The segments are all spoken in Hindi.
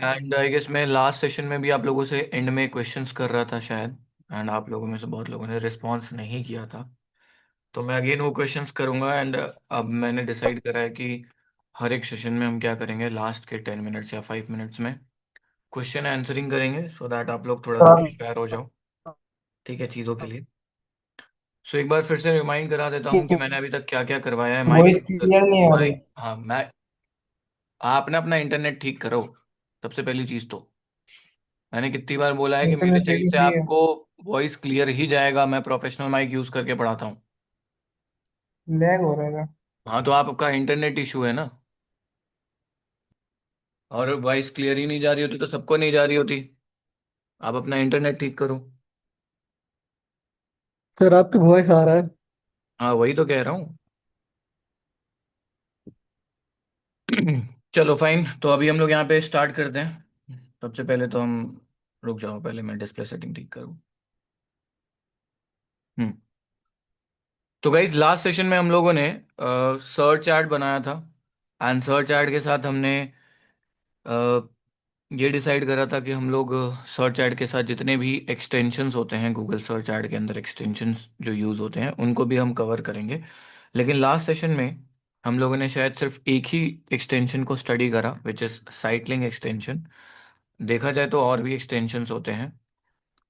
एंड आई गेस मैं लास्ट सेशन में भी आप लोगों से एंड में क्वेश्चंस कर रहा था शायद, एंड आप लोगों में से बहुत लोगों ने रिस्पॉन्स नहीं किया था। तो मैं अगेन वो क्वेश्चंस करूंगा, एंड अब मैंने डिसाइड करा है कि हर एक सेशन में हम क्या करेंगे, लास्ट के 10 मिनट्स या 5 मिनट्स में क्वेश्चन आंसरिंग करेंगे, सो दैट आप लोग थोड़ा सा प्रिपेयर हो जाओ, ठीक है, चीज़ों के लिए। सो एक बार फिर से रिमाइंड करा देता हूँ कि मैंने अभी तक क्या क्या करवाया है। माइक, वॉइस क्लियर नहीं आ रही। हाँ मैं, आपने अपना इंटरनेट ठीक करो सबसे पहली चीज़ तो। मैंने कितनी बार बोला है कि मेरे इंटरनेट साइड लेके से चाहिए। आपको वॉइस क्लियर ही जाएगा, मैं प्रोफेशनल माइक यूज़ करके पढ़ाता हूँ। लैग हो रहा था। हाँ तो आपका इंटरनेट इशू है ना, और वॉइस क्लियर ही नहीं जा रही होती तो सबको नहीं जा रही होती। आप अपना इंटरनेट ठीक करो। सर आपकी वॉइस आ रहा है। हाँ वही तो कह रहा हूँ। चलो फाइन, तो अभी हम लोग यहाँ पे स्टार्ट करते हैं। सबसे पहले तो हम, रुक जाओ पहले मैं डिस्प्ले सेटिंग ठीक करूँ। हम्म। तो गाइज लास्ट सेशन में हम लोगों ने सर्च चार्ट बनाया था, एंड सर्च चार्ट के साथ हमने ये डिसाइड करा था कि हम लोग सर्च ऐड के साथ जितने भी एक्सटेंशंस होते हैं गूगल सर्च ऐड के अंदर, एक्सटेंशंस जो यूज़ होते हैं उनको भी हम कवर करेंगे। लेकिन लास्ट सेशन में हम लोगों ने शायद सिर्फ एक ही एक्सटेंशन को स्टडी करा, विच इज़ साइटलिंग एक्सटेंशन। देखा जाए तो और भी एक्सटेंशंस होते हैं।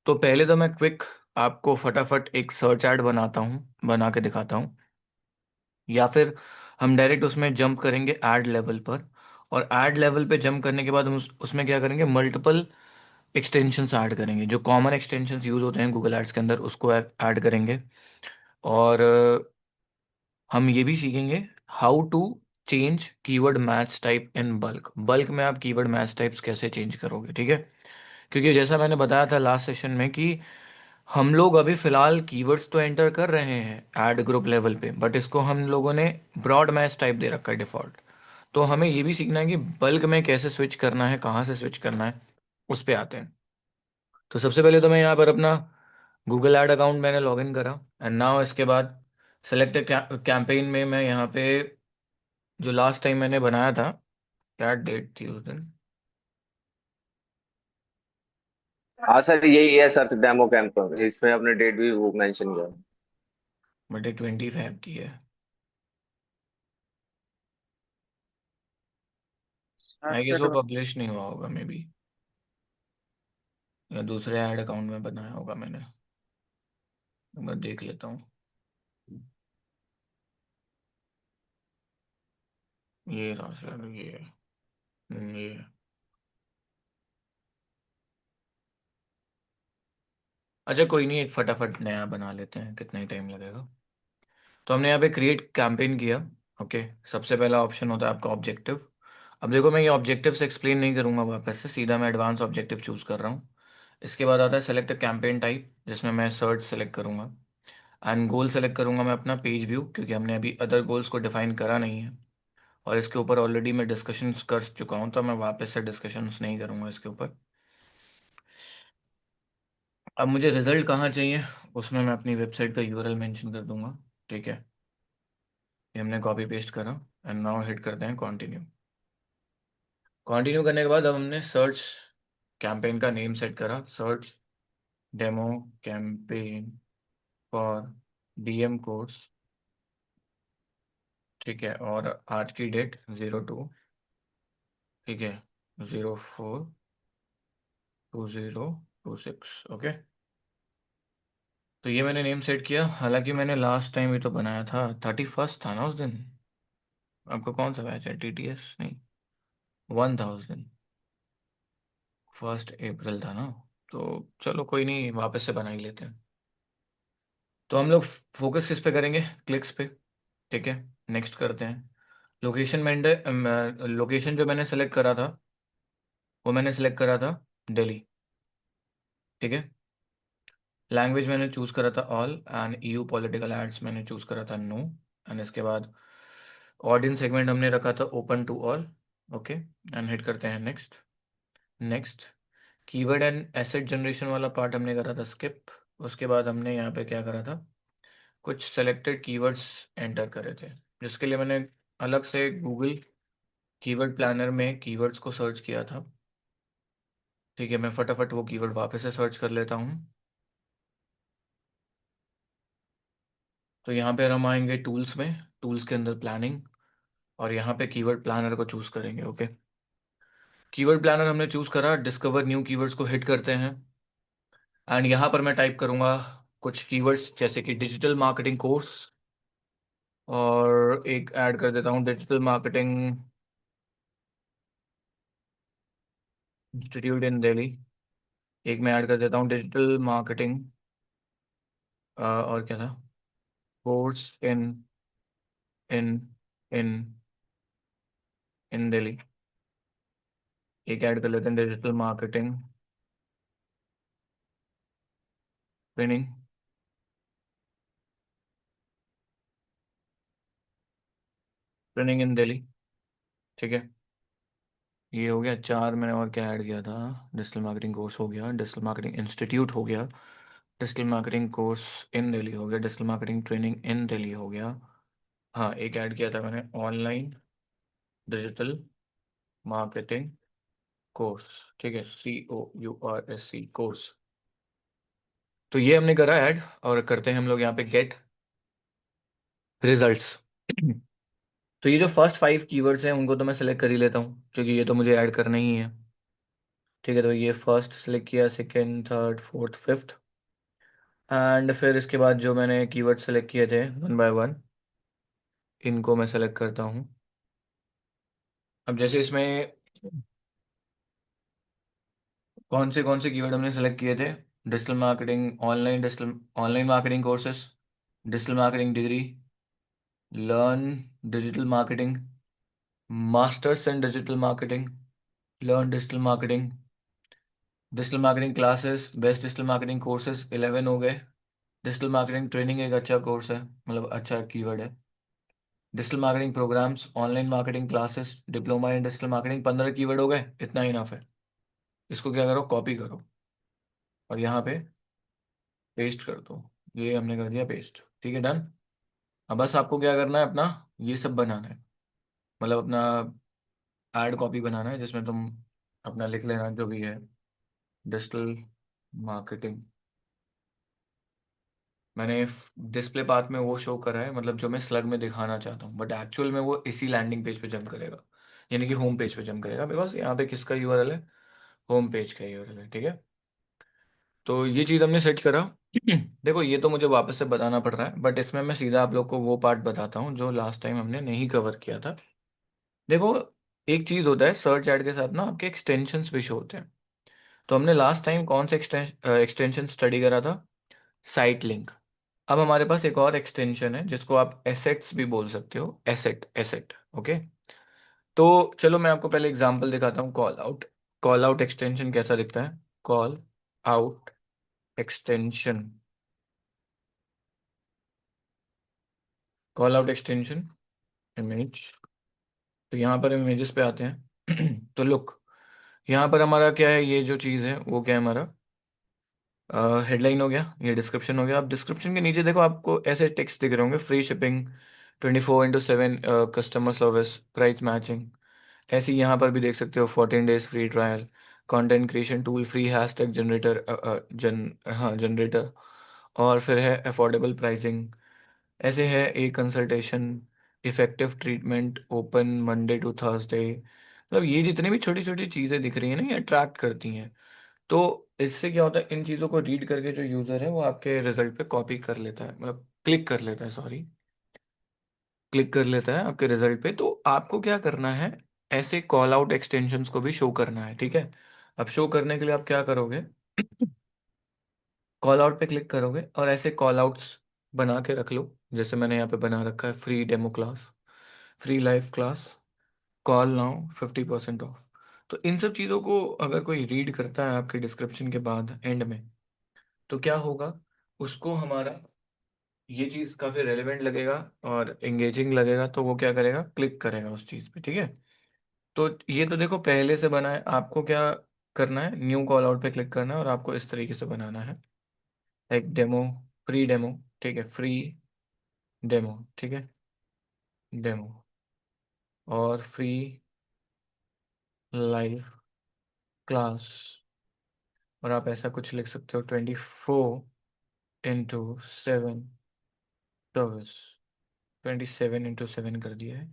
तो पहले तो मैं क्विक आपको फटाफट एक सर्च ऐड बनाता हूँ, बना के दिखाता हूँ, या फिर हम डायरेक्ट उसमें जंप करेंगे ऐड लेवल पर। और ऐड लेवल पे जंप करने के बाद हम उसमें क्या करेंगे, मल्टीपल एक्सटेंशंस ऐड करेंगे, जो कॉमन एक्सटेंशंस यूज होते हैं गूगल एड्स के अंदर उसको ऐड करेंगे। और हम ये भी सीखेंगे how to change keyword match type in bulk. Bulk में आप कीवर्ड मैच टाइप्स कैसे चेंज करोगे, ठीक है। क्योंकि जैसा मैंने बताया था लास्ट सेशन में कि हम लोग अभी फिलहाल कीवर्ड्स तो एंटर कर रहे हैं ऐड ग्रुप लेवल पे, बट इसको हम लोगों ने ब्रॉड मैच टाइप दे रखा है डिफॉल्ट। तो हमें ये भी सीखना है कि बल्क में कैसे स्विच करना है, कहाँ से स्विच करना है, उस पे आते हैं। तो सबसे पहले तो मैं यहाँ पर अपना गूगल ऐड अकाउंट मैंने लॉगिन करा, एंड नाउ इसके बाद सेलेक्ट कैंपेन में मैं यहाँ पे जो लास्ट टाइम मैंने बनाया था, क्या डेट थी उस दिन, हाँ सर, यही है सर, डेमो कैंप। इसमें अपने डेट भी वो मेंशन किया। बट 25 की है। आई गेस वो पब्लिश नहीं हुआ होगा मे बी, या दूसरे ऐड अकाउंट में बनाया होगा मैंने। मैं देख लेता हूँ। ये रहा सर, ये है। ये है। अच्छा कोई नहीं, एक फटाफट नया बना लेते हैं, कितना ही टाइम लगेगा। तो हमने यहाँ पे क्रिएट कैंपेन किया। ओके, सबसे पहला ऑप्शन होता है आपका ऑब्जेक्टिव। अब देखो मैं ये ऑब्जेक्टिव से एक्सप्लेन नहीं करूंगा वापस से, सीधा मैं एडवांस ऑब्जेक्टिव चूज कर रहा हूँ। इसके बाद आता है सेलेक्ट कैंपेन टाइप, जिसमें मैं सर्च सेलेक्ट करूंगा। एंड गोल सेलेक्ट करूंगा मैं अपना पेज व्यू, क्योंकि हमने अभी अदर गोल्स को डिफाइन करा नहीं है, और इसके ऊपर ऑलरेडी मैं डिस्कशंस कर चुका हूँ, तो मैं वापस से डिस्कशंस नहीं करूंगा इसके ऊपर। अब मुझे रिजल्ट कहाँ चाहिए, उसमें मैं अपनी वेबसाइट का यूआरएल मेंशन कर दूंगा, ठीक है। ये हमने कॉपी पेस्ट करा, एंड नाउ हिट करते हैं कंटिन्यू। कंटिन्यू करने के बाद अब हमने सर्च कैंपेन का नेम सेट करा, search demo campaign for DM course, ठीक है। और आज की डेट 02, ठीक है, 04/20/26, ओके। तो ये मैंने नेम सेट किया, हालांकि मैंने लास्ट टाइम ये तो बनाया था 31 था ना उस दिन। आपका कौन सा बैच है, टीटीएस नहीं, 1000, 1 अप्रैल था ना। तो चलो कोई नहीं, वापस से बना ही लेते हैं। तो हम लोग फोकस किस पे करेंगे, क्लिक्स पे, ठीक है। नेक्स्ट करते हैं। लोकेशन मैंने, लोकेशन जो मैंने सेलेक्ट करा था, वो मैंने सेलेक्ट करा था दिल्ली, ठीक है। लैंग्वेज मैंने चूज करा था all, and EU political ads मैंने चूज करा था नो। एंड इसके बाद ऑडियंस सेगमेंट हमने रखा था open to all, okay. And hit करते हैं next. Next, keyword and asset generation वाला पार्ट हमने करा था स्किप। उसके बाद हमने यहाँ पे क्या करा था, कुछ सेलेक्टेड कीवर्ड्स एंटर करे थे, जिसके लिए मैंने अलग से गूगल कीवर्ड प्लानर में कीवर्ड्स को सर्च किया था। ठीक है, मैं फटाफट वो कीवर्ड वापस से सर्च कर लेता हूँ। तो यहाँ पे हम आएंगे टूल्स में, टूल्स के अंदर प्लानिंग, और यहाँ पे कीवर्ड प्लानर को चूज करेंगे। ओके, कीवर्ड प्लानर हमने चूज करा, डिस्कवर न्यू कीवर्ड्स को हिट करते हैं। एंड यहाँ पर मैं टाइप करूंगा कुछ कीवर्ड्स जैसे कि डिजिटल मार्केटिंग कोर्स, और एक ऐड कर देता हूँ डिजिटल मार्केटिंग इंस्टीट्यूट इन दिल्ली। एक मैं ऐड कर देता हूँ डिजिटल मार्केटिंग, और क्या था, कोर्स इन इन इन दिल्ली। एक ऐड कर लेते हैं digital marketing training training in Delhi. ठीक है, ये हो गया चार। मैंने और क्या ऐड किया था, डिजिटल मार्केटिंग कोर्स हो गया, डिजिटल मार्केटिंग इंस्टीट्यूट हो गया, digital marketing course in Delhi हो गया, digital marketing training in Delhi हो गया। हाँ, एक ऐड किया था मैंने ऑनलाइन डिजिटल मार्केटिंग कोर्स। ठीक है, COURSE कोर्स। तो ये हमने करा ऐड, और करते हैं हम लोग यहाँ पे गेट रिजल्ट्स। तो ये जो फर्स्ट 5 कीवर्ड्स हैं उनको तो मैं सेलेक्ट कर ही लेता हूँ, क्योंकि ये तो मुझे ऐड करना ही है। ठीक है, तो ये फर्स्ट सेलेक्ट किया, second, third, fourth, fifth. And फिर इसके बाद जो मैंने कीवर्ड सेलेक्ट किए थे वन बाय वन, इनको मैं सेलेक्ट करता हूँ। अब जैसे इसमें कौन से कीवर्ड हमने सेलेक्ट किए थे, digital marketing online, digital online marketing courses, digital marketing degree, learn digital marketing, masters in digital marketing, learn digital marketing, digital marketing classes, best digital marketing courses 11 हो गए। डिजिटल मार्केटिंग ट्रेनिंग एक अच्छा कोर्स है, मतलब अच्छा कीवर्ड है। Digital marketing programs, online marketing classes, diploma in digital marketing, 15 keyword हो गए, इतना इनफ है। इसको क्या करो, कॉपी करो और यहाँ पे पेस्ट कर दो। ये हमने कर दिया पेस्ट। ठीक है, डन। अब बस आपको क्या करना है, अपना ये सब बनाना है, मतलब अपना ऐड कॉपी बनाना है, जिसमें तुम अपना लिख लेना जो भी है, डिजिटल मार्केटिंग। मैंने डिस्प्ले पाथ में वो शो करा है, मतलब जो मैं स्लग में दिखाना चाहता हूँ, बट एक्चुअल में वो इसी लैंडिंग पेज पे जंप करेगा, यानी कि होम पेज पे जंप करेगा, बिकॉज यहाँ पे किसका यूआरएल है, होम पेज का यूआरएल है। ठीक है, तो ये चीज़ हमने सेट करा। देखो, ये तो मुझे वापस से बताना पड़ रहा है, बट इसमें मैं सीधा आप लोग को वो पार्ट बताता हूँ जो लास्ट टाइम हमने नहीं कवर किया था। देखो, एक चीज़ होता है सर्च ऐड के साथ ना, आपके एक्सटेंशंस भी शो होते हैं। तो हमने लास्ट टाइम कौन सा एक्सटेंशन स्टडी करा था, साइट लिंक। अब हमारे पास एक और एक्सटेंशन है जिसको आप एसेट्स भी बोल सकते हो, एसेट एसेट। ओके, तो चलो मैं आपको पहले एग्जांपल दिखाता हूँ, call out. Call out extension कैसा दिखता है, call out extension, call out extension image. तो यहाँ पर इमेजेस पे आते हैं। तो लुक, यहाँ पर हमारा क्या है, ये जो चीज़ है वो क्या है हमारा, हेडलाइन हो गया, ये डिस्क्रिप्शन हो गया। अब डिस्क्रिप्शन के नीचे देखो आपको ऐसे टेक्स्ट दिख रहे होंगे, free shipping, 24/7 customer service, price matching. ऐसे ही यहाँ पर भी देख सकते हो, 14 days free trial, content creation tool, free hashtag generator, हाँ जनरेटर, और फिर है अफोर्डेबल प्राइसिंग। ऐसे है एक consultation, effective treatment, open Monday to Thursday. मतलब ये जितनी भी छोटी छोटी चीज़ें दिख रही हैं ना, ये अट्रैक्ट करती हैं। तो इससे क्या होता है, इन चीज़ों को रीड करके जो यूज़र है वो आपके रिजल्ट पे कॉपी कर लेता है, मतलब क्लिक कर लेता है, सॉरी, क्लिक कर लेता है आपके रिजल्ट पे। तो आपको क्या करना है, ऐसे कॉल आउट एक्सटेंशंस को भी शो करना है। ठीक है, अब शो करने के लिए आप क्या करोगे, कॉल आउट पे क्लिक करोगे और ऐसे कॉल आउट्स बना के रख लो, जैसे मैंने यहाँ पे बना रखा है, free demo class, free live class, call now 50% of. तो इन सब चीज़ों को अगर कोई रीड करता है आपके डिस्क्रिप्शन के बाद एंड में, तो क्या होगा, उसको हमारा ये चीज़ काफ़ी रेलेवेंट लगेगा और एंगेजिंग लगेगा, तो वो क्या करेगा, क्लिक करेगा उस चीज़ पे। ठीक है, तो ये तो देखो पहले से बना है, आपको क्या करना है, न्यू कॉल आउट पे क्लिक करना है और आपको इस तरीके से बनाना है एक डेमो, फ्री डेमो। ठीक है, फ्री डेमो। ठीक है, डेमो, और फ्री लाइव क्लास। और आप ऐसा कुछ लिख सकते हो 24/7 सर्विस। 27/7 कर दिया है,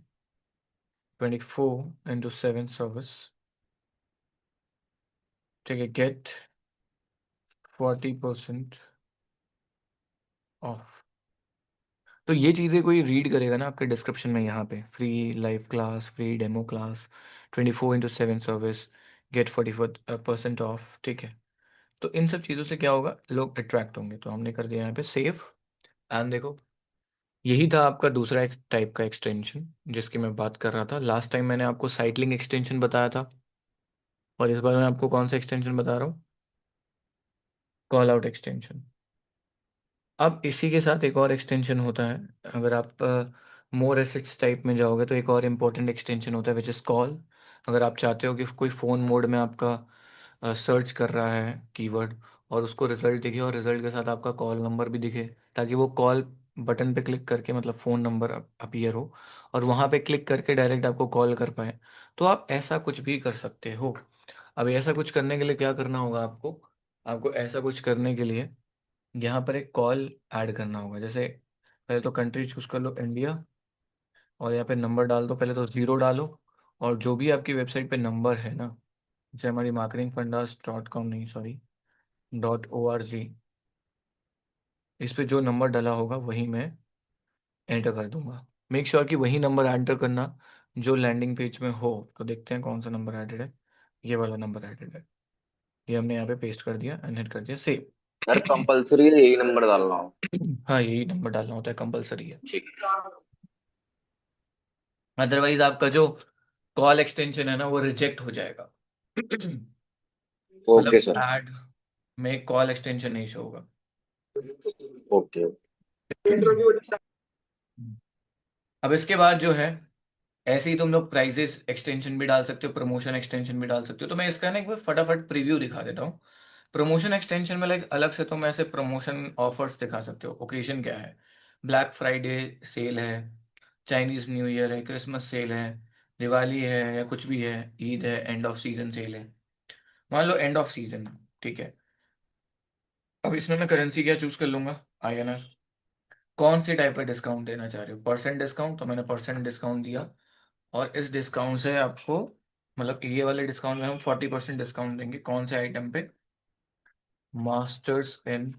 24/7 सर्विस। ठीक है, गेट 40% ऑफ। तो ये चीज़ें कोई रीड करेगा ना आपके डिस्क्रिप्शन में, यहाँ पे free live class, free demo class, 24/7 service, get 44% off. ठीक है, तो इन सब चीज़ों से क्या होगा, लोग अट्रैक्ट होंगे। तो हमने कर दिया यहाँ पे सेव। एंड देखो, यही था आपका दूसरा एक टाइप का एक्सटेंशन जिसकी मैं बात कर रहा था। लास्ट टाइम मैंने आपको साइट लिंक एक्सटेंशन बताया था, और इस बार मैं आपको कौन सा एक्सटेंशन बता रहा हूँ, कॉल आउट एक्सटेंशन। अब इसी के साथ एक और एक्सटेंशन होता है। अगर आप मोर एसेट्स टाइप में जाओगे तो एक और इम्पोर्टेंट एक्सटेंशन होता है विच इज़ कॉल। अगर आप चाहते हो कि कोई फ़ोन मोड में आपका सर्च कर रहा है कीवर्ड, और उसको रिजल्ट दिखे, और रिजल्ट के साथ आपका कॉल नंबर भी दिखे, ताकि वो कॉल बटन पे क्लिक करके, मतलब फ़ोन नंबर अपीयर हो, और वहाँ पे क्लिक करके डायरेक्ट आपको कॉल कर पाए, तो आप ऐसा कुछ भी कर सकते हो। अब ऐसा कुछ करने के लिए क्या करना होगा आपको, आपको ऐसा कुछ करने के लिए यहाँ पर एक कॉल ऐड करना होगा। जैसे पहले तो कंट्री चूज कर लो इंडिया, और यहाँ पे नंबर डाल दो, पहले तो 0 डालो, और जो भी आपकी वेबसाइट पे नंबर है ना, जैसे हमारी marketingfundas.com, नहीं सॉरी, .org, इस पे जो नंबर डाला होगा वही मैं एंटर कर दूंगा। मेक श्योर कि वही नंबर एंटर करना जो लैंडिंग पेज में हो। तो देखते हैं कौन सा नंबर ऐडेड है, ये वाला नंबर ऐडेड है। ये हमने यहाँ पे पेस्ट कर दिया एंड हिट कर दिया सेव। सर कंपलसरी है यही नंबर डालना हो? हाँ, यही नंबर डालना होता है, कंपलसरी है। ठीक। अदरवाइज आपका जो कॉल एक्सटेंशन है ना वो रिजेक्ट हो जाएगा। ओके मतलब सर। ऐड में कॉल एक्सटेंशन नहीं शो होगा। ओके। अब इसके बाद जो है, ऐसे ही तुम लोग प्राइजेस एक्सटेंशन भी डाल सकते हो, प्रमोशन एक्सटेंशन भी डाल सकते हो। तो मैं इसका ना एक बार फटाफट प्रीव्यू दिखा देता हूँ। प्रमोशन एक्सटेंशन में लाइक अलग से तुम ऐसे प्रमोशन ऑफर्स दिखा सकते हो। ओकेजन क्या है, ब्लैक फ्राइडे सेल है, चाइनीज न्यू ईयर है, क्रिसमस सेल है, दिवाली है, या कुछ भी है, ईद है, एंड ऑफ सीजन सेल है। मान लो एंड ऑफ सीजन है, ठीक है। अब इसमें मैं करेंसी क्या चूज कर लूंगा, INR। कौन सी टाइप का डिस्काउंट देना चाह रहे हो, परसेंट डिस्काउंट, तो मैंने परसेंट डिस्काउंट दिया। और इस डिस्काउंट से आपको, मतलब ये वाले डिस्काउंट में हम 40% डिस्काउंट देंगे। कौन से आइटम पे, masters in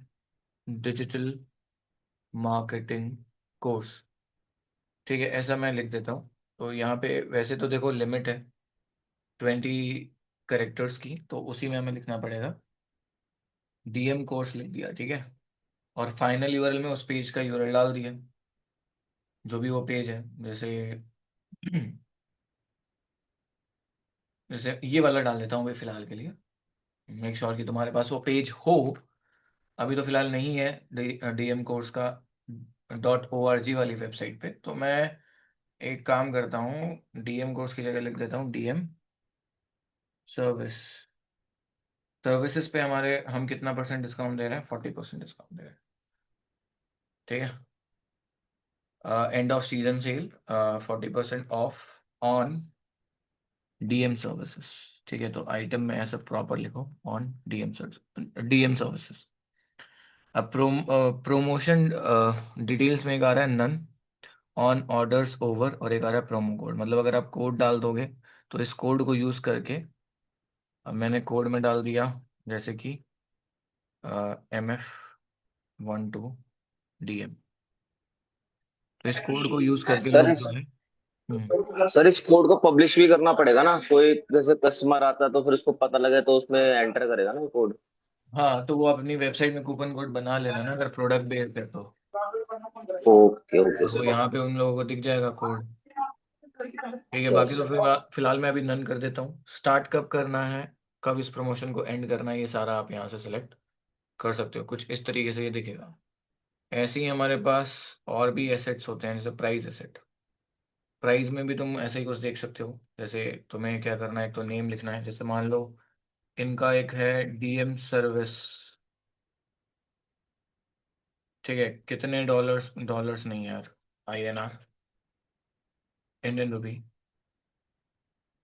digital marketing course. ठीक है, ऐसा मैं लिख देता हूँ। तो यहाँ पे वैसे तो देखो लिमिट है 20 कैरेक्टर्स की, तो उसी में हमें लिखना पड़ेगा। DM कोर्स लिख दिया, ठीक है। और फाइनल यूआरएल में उस पेज का यूआरएल डाल दिया, जो भी वो पेज है। जैसे जैसे ये वाला डाल देता हूँ भाई फिलहाल के लिए। मेक श्योर कि तुम्हारे पास वो पेज हो। अभी तो फिलहाल नहीं है DM कोर्स का .org वाली वेबसाइट पे। तो मैं एक काम करता हूँ, DM कोर्स की जगह लिख देता हूँ DM सर्विस। सर्विसेज पे हमारे हम कितना परसेंट डिस्काउंट दे रहे हैं, 40% डिस्काउंट दे रहे हैं, ठीक है। End off season cell, 40% of on DM services. ठीक है, तो आइटम में ऐसा प्रॉपर लिखो, ऑन DM सर्विसेज। अब प्रोमोशन डिटेल्स में एक आ रहा है नन ऑन ऑर्डर्स ओवर, और एक आ रहा है प्रोमो कोड। मतलब अगर आप कोड डाल दोगे तो इस कोड को यूज करके, अब मैंने कोड में डाल दिया जैसे कि MF12DM। तो इस कोड को यूज करके सर लोग इस जो है। सर इस कोड को पब्लिश भी करना पड़ेगा ना? कोई जैसे कस्टमर आता है तो फिर उसको पता लगे तो उसमें एंटर करेगा ना कोड? हाँ, तो वो अपनी वेबसाइट में कूपन कोड बना लेना ना, अगर प्रोडक्ट बेस्ड है तो। ओके ओके तो वो सर। यहाँ पे उन लोगों को दिख जाएगा कोड। ठीक है, सर बाकी तो सर। फिर फिलहाल मैं अभी नन कर देता हूँ। स्टार्ट कब करना है, कब इस प्रमोशन को एंड करना है, ये सारा आप यहाँ से सिलेक्ट कर सकते हो। कुछ इस तरीके से ये दिखेगा। ऐसे ही हमारे पास और भी एसेट्स होते हैं, जैसे प्राइस एसेट। प्राइस में भी तुम ऐसे ही कुछ देख सकते हो। जैसे तुम्हें क्या करना है, एक तो नेम लिखना है। जैसे मान लो इनका एक है DM सर्विस, ठीक है। कितने डॉलर्स, डॉलर्स नहीं यार, INR, इंडियन रुपी।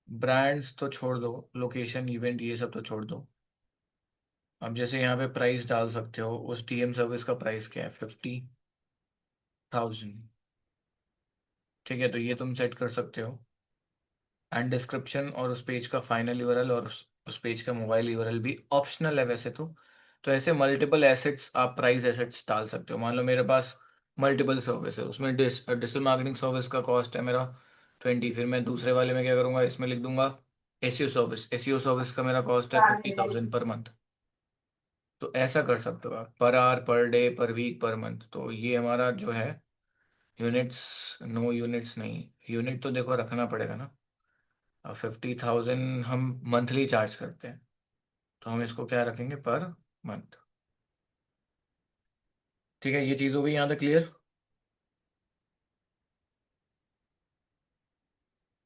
ब्रांड्स तो छोड़ दो, लोकेशन इवेंट ये सब तो छोड़ दो। अब जैसे यहाँ पे प्राइस डाल सकते हो, उस डीएम सर्विस का प्राइस क्या है, 50,000। ठीक है, तो ये तुम सेट कर सकते हो। एंड डिस्क्रिप्शन और उस पेज का फाइनल यूआरएल और उस पेज का मोबाइल यूआरएल भी ऑप्शनल है वैसे तो ऐसे मल्टीपल एसेट्स आप प्राइस एसेट्स डाल सकते हो। मान लो मेरे पास मल्टीपल सर्विस है, उसमें डिजिटल मार्केटिंग सर्विस का कॉस्ट है मेरा 20, फिर मैं दूसरे वाले में क्या करूंगा, इसमें लिख दूंगा एसईओ सर्विस का मेरा कॉस्ट है 50,000 पर मंथ। तो ऐसा कर सकते हो आप, पर आवर, पर डे, पर वीक, पर मंथ। तो ये हमारा जो है यूनिट्स, नो यूनिट्स नहीं, यूनिट तो देखो रखना पड़ेगा ना। अब 50,000 हम मंथली चार्ज करते हैं, तो हम इसको क्या रखेंगे, पर मंथ। ठीक है, ये चीज़ हो गई यहाँ तक क्लियर।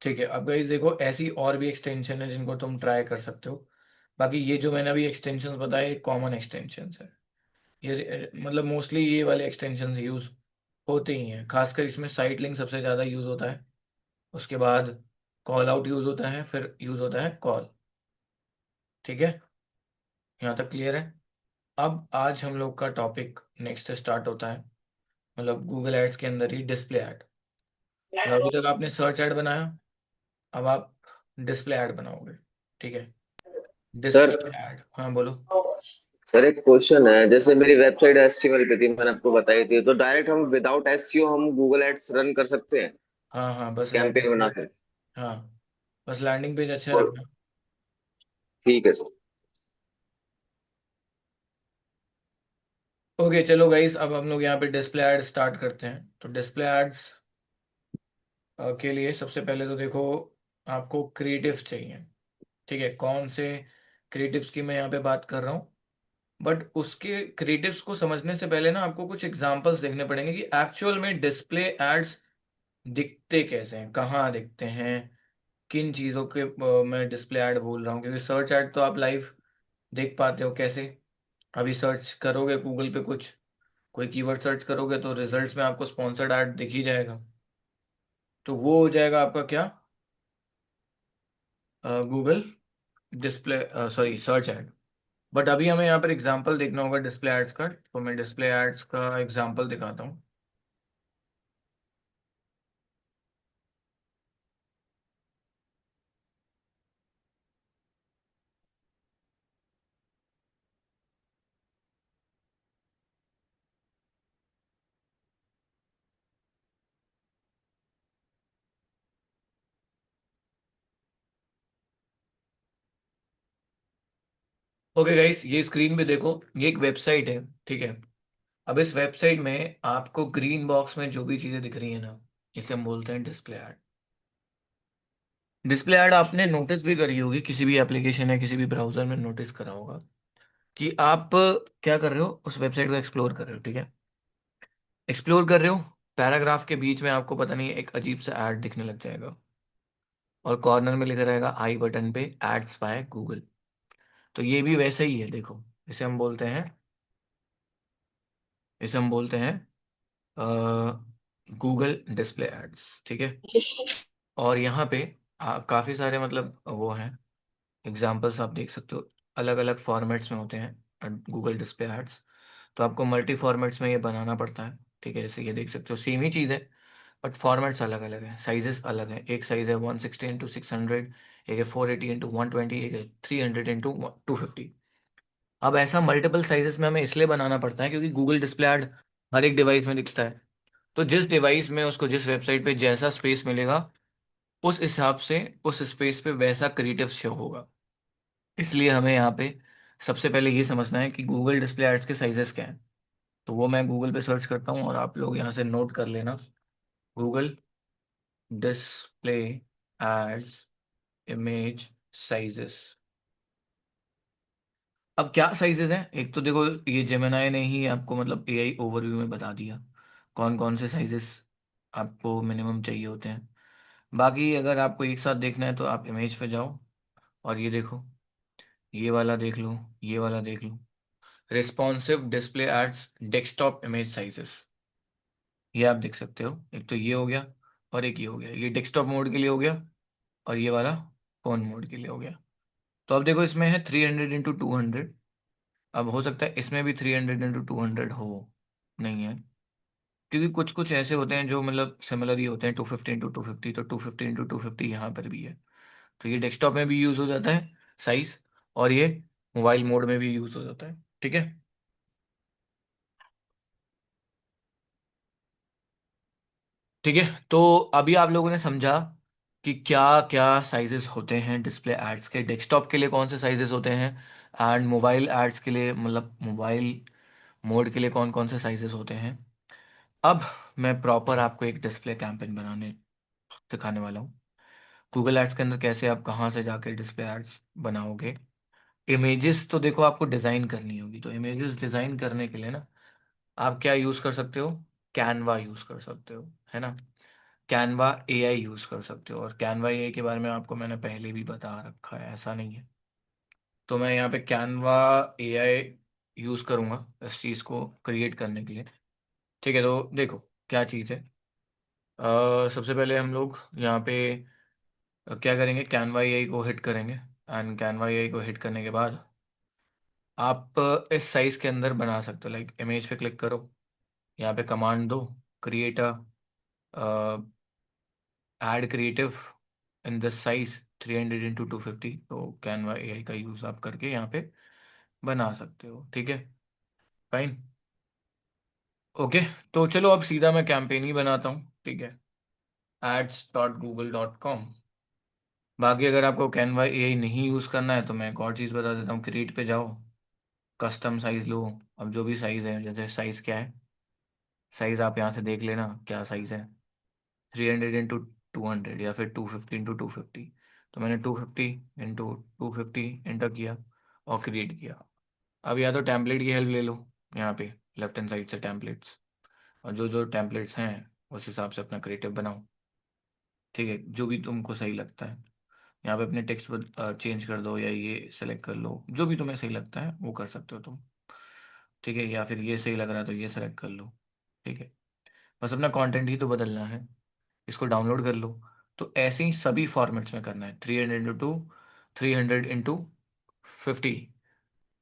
ठीक है, अब गाइस देखो ऐसी और भी एक्सटेंशन है जिनको तुम ट्राई कर सकते हो। बाकी ये जो मैंने अभी एक्सटेंशंस बताए कॉमन एक्सटेंशंस है। ये मतलब मोस्टली ये वाले एक्सटेंशंस यूज होते ही हैं, खासकर इसमें साइट लिंक सबसे ज़्यादा यूज होता है। उसके बाद कॉल आउट यूज होता है, फिर यूज होता है कॉल। ठीक है, यहाँ तक क्लियर है। अब आज हम लोग का टॉपिक नेक्स्ट स्टार्ट होता है, मतलब गूगल एड्स के अंदर ही डिस्प्ले ऐड। मतलब अभी तक आपने सर्च ऐड बनाया, अब आप डिस्प्ले ऐड बनाओगे। ठीक है, सर डिस्प्ले ऐड, हाँ बोलो। सर एक क्वेश्चन है, जैसे मेरी वेबसाइट एचटीएमएल पे थी, मैंने आपको बताई थी, तो डायरेक्ट हम विदाउट एसईओ हम गूगल एड्स रन कर सकते हैं हाँ हाँ, बस कैंपेन लैंडिंग बना पेज। के? हाँ, बस लैंडिंग पेज अच्छा और रखना। ठीक है सर। ओके चलो गाइस, अब हम लोग यहाँ पे डिस्प्ले ऐड स्टार्ट करते हैं। तो डिस्प्ले एड्स के लिए सबसे पहले तो देखो, आपको क्रिएटिव्स चाहिए। ठीक है, कौन से क्रिएटिव्स की मैं यहाँ पे बात कर रहा हूँ, बट उसके क्रिएटिव्स को समझने से पहले ना आपको कुछ एग्जांपल्स देखने पड़ेंगे कि एक्चुअल में डिस्प्ले एड्स दिखते कैसे हैं, कहाँ दिखते हैं, किन चीज़ों के मैं डिस्प्ले ऐड बोल रहा हूँ। क्योंकि सर्च ऐड तो आप लाइव देख पाते हो कैसे, अभी सर्च करोगे गूगल पे कुछ, कोई कीवर्ड सर्च करोगे तो रिजल्ट्स में आपको स्पॉन्सर्ड ऐड दिख ही जाएगा। तो वो हो जाएगा आपका क्या, Google display, sorry search add. But अभी हमें यहाँ पर एग्जांपल देखना होगा डिस्प्ले एड्स का, तो मैं डिस्प्ले एड्स का एग्जांपल दिखाता हूँ। ओके गाइस, ये स्क्रीन पे देखो, ये एक वेबसाइट है। ठीक है, अब इस वेबसाइट में आपको ग्रीन बॉक्स में जो भी चीज़ें दिख रही है ना, इसे हम बोलते हैं डिस्प्ले ऐड। डिस्प्ले ऐड आपने नोटिस भी करी होगी, किसी भी एप्लीकेशन या किसी भी ब्राउजर में नोटिस करा होगा कि आप क्या कर रहे हो, उस वेबसाइट को एक्सप्लोर कर रहे हो। ठीक है, एक्सप्लोर कर रहे हो, पैराग्राफ के बीच में आपको पता नहीं एक अजीब सा ऐड दिखने लग जाएगा, और कॉर्नर में लिखा रहेगा आई बटन पे एड्स बाय गूगल। तो ये भी वैसे ही है, देखो इसे हम बोलते हैं, इसे हम बोलते हैं गूगल डिस्प्ले एड्स। ठीक है, और यहाँ पे काफ़ी सारे मतलब वो हैं एग्जाम्पल्स, आप देख सकते हो अलग अलग फॉर्मेट्स में होते हैं गूगल डिस्प्ले एड्स। तो आपको मल्टी फॉर्मेट्स में ये बनाना पड़ता है। ठीक है, जैसे ये देख सकते हो सेम ही चीज़ है, बट फॉर्मेट्स अलग अलग हैं, साइजेस अलग हैं। एक साइज है 160x600, एक है 480x120, एक है 300x250। अब ऐसा मल्टीपल साइजेस में हमें इसलिए बनाना पड़ता है क्योंकि गूगल डिस्प्ले ऐड हर एक डिवाइस में दिखता है। तो जिस डिवाइस में उसको, जिस वेबसाइट पे जैसा स्पेस मिलेगा, उस हिसाब से उस स्पेस पे वैसा क्रिएटिव शो होगा। इसलिए हमें यहाँ पे सबसे पहले ये समझना है कि गूगल डिस्प्ले एड्स के साइजेस क्या हैं। तो वो मैं गूगल पे सर्च करता हूँ और आप लोग यहाँ से नोट कर लेना, Google display ads image sizes. अब क्या साइजेस हैं, एक तो देखो ये जेमिनाई ने ही आपको मतलब एआई ओवरव्यू में बता दिया कौन कौन से साइजेस आपको मिनिमम चाहिए होते हैं। बाकी अगर आपको एक साथ देखना है तो आप इमेज पे जाओ और ये देखो, ये वाला देख लो, ये वाला देख लो, responsive display ads desktop image sizes. ये आप देख सकते हो, एक तो ये हो गया और एक ये हो गया, ये डेस्कटॉप मोड के लिए हो गया और ये वाला फोन मोड के लिए हो गया। तो अब देखो इसमें है 300x200, अब हो सकता है इसमें भी 300 × 200 हो, नहीं है, क्योंकि कुछ कुछ ऐसे होते हैं जो मतलब सिमिलर ही होते हैं, 250 × 250, तो 250 × 250 यहाँ पर भी है। तो ये डेस्कटॉप में भी यूज़ हो जाता है साइज, और ये मोबाइल मोड में भी यूज़ हो जाता है, ठीक है। ठीक है, तो अभी आप लोगों ने समझा कि क्या क्या साइजेस होते हैं डिस्प्ले एड्स के, डेस्कटॉप के लिए कौन से साइजेस होते हैं, एंड मोबाइल एड्स के लिए, मतलब मोबाइल मोड के लिए कौन कौन से साइजेस होते हैं। अब मैं प्रॉपर आपको एक डिस्प्ले कैंपेन बनाने सिखाने वाला हूँ। गूगल एड्स के अंदर कैसे आप कहाँ से जाकर डिस्प्ले एड्स बनाओगे। इमेजेस तो देखो आपको डिज़ाइन करनी होगी, तो इमेजेस डिज़ाइन करने के लिए ना आप क्या यूज़ कर सकते हो, कैनवा यूज़ कर सकते हो, है ना। कैनवा एआई यूज़ कर सकते हो, और कैनवा एआई के बारे में आपको मैंने पहले भी बता रखा है, ऐसा नहीं है। तो मैं यहाँ पे कैनवा एआई यूज़ करूँगा इस चीज़ को क्रिएट करने के लिए। ठीक है, तो देखो क्या चीज़ है। सबसे पहले हम लोग यहाँ पे क्या करेंगे, कैनवा एआई को हिट करेंगे, एंड कैनवा एआई को हिट करने के बाद आप इस साइज़ के अंदर बना सकते हो। लाइक इमेज पे क्लिक करो, यहाँ पे कमांड दो, create a add creative in this size 300 × 250, तो कैनवा एआई का यूज़ आप करके यहाँ पे बना सकते हो, ठीक है, फाइन, ओके। तो चलो अब सीधा मैं कैंपेन ही बनाता हूँ, ठीक है, ads.google.com। बाकी अगर आपको कैनवा एआई नहीं यूज़ करना है तो मैं एक और चीज़ बता देता हूँ, क्रिएट पे जाओ, कस्टम साइज़ लो। अब जो भी साइज़ है, जैसे साइज़ क्या है, साइज़ आप यहाँ से देख लेना क्या साइज़ है, 300 × 200 या फिर 250 × 250। तो मैंने 250 × 250 एंटर किया और क्रिएट किया। अब या तो टेम्पलेट की हेल्प ले लो, यहाँ पे लेफ्ट हैंड साइड से टेम्पलेट्स, और जो जो टेम्पलेट्स हैं उस हिसाब से अपना क्रिएटिव बनाओ, ठीक है, जो भी तुमको सही लगता है। यहाँ पे अपने टेक्स्ट चेंज कर दो, या ये सेलेक्ट कर लो, जो भी तुम्हें सही लगता है वो कर सकते हो तुम, ठीक है, या फिर ये सही लग रहा है तो ये सेलेक्ट कर लो, ठीक है। बस अपना कंटेंट ही तो बदलना है, इसको डाउनलोड कर लो। तो ऐसे ही सभी फॉर्मेट्स में करना है, 300 × 2, 300 × 50,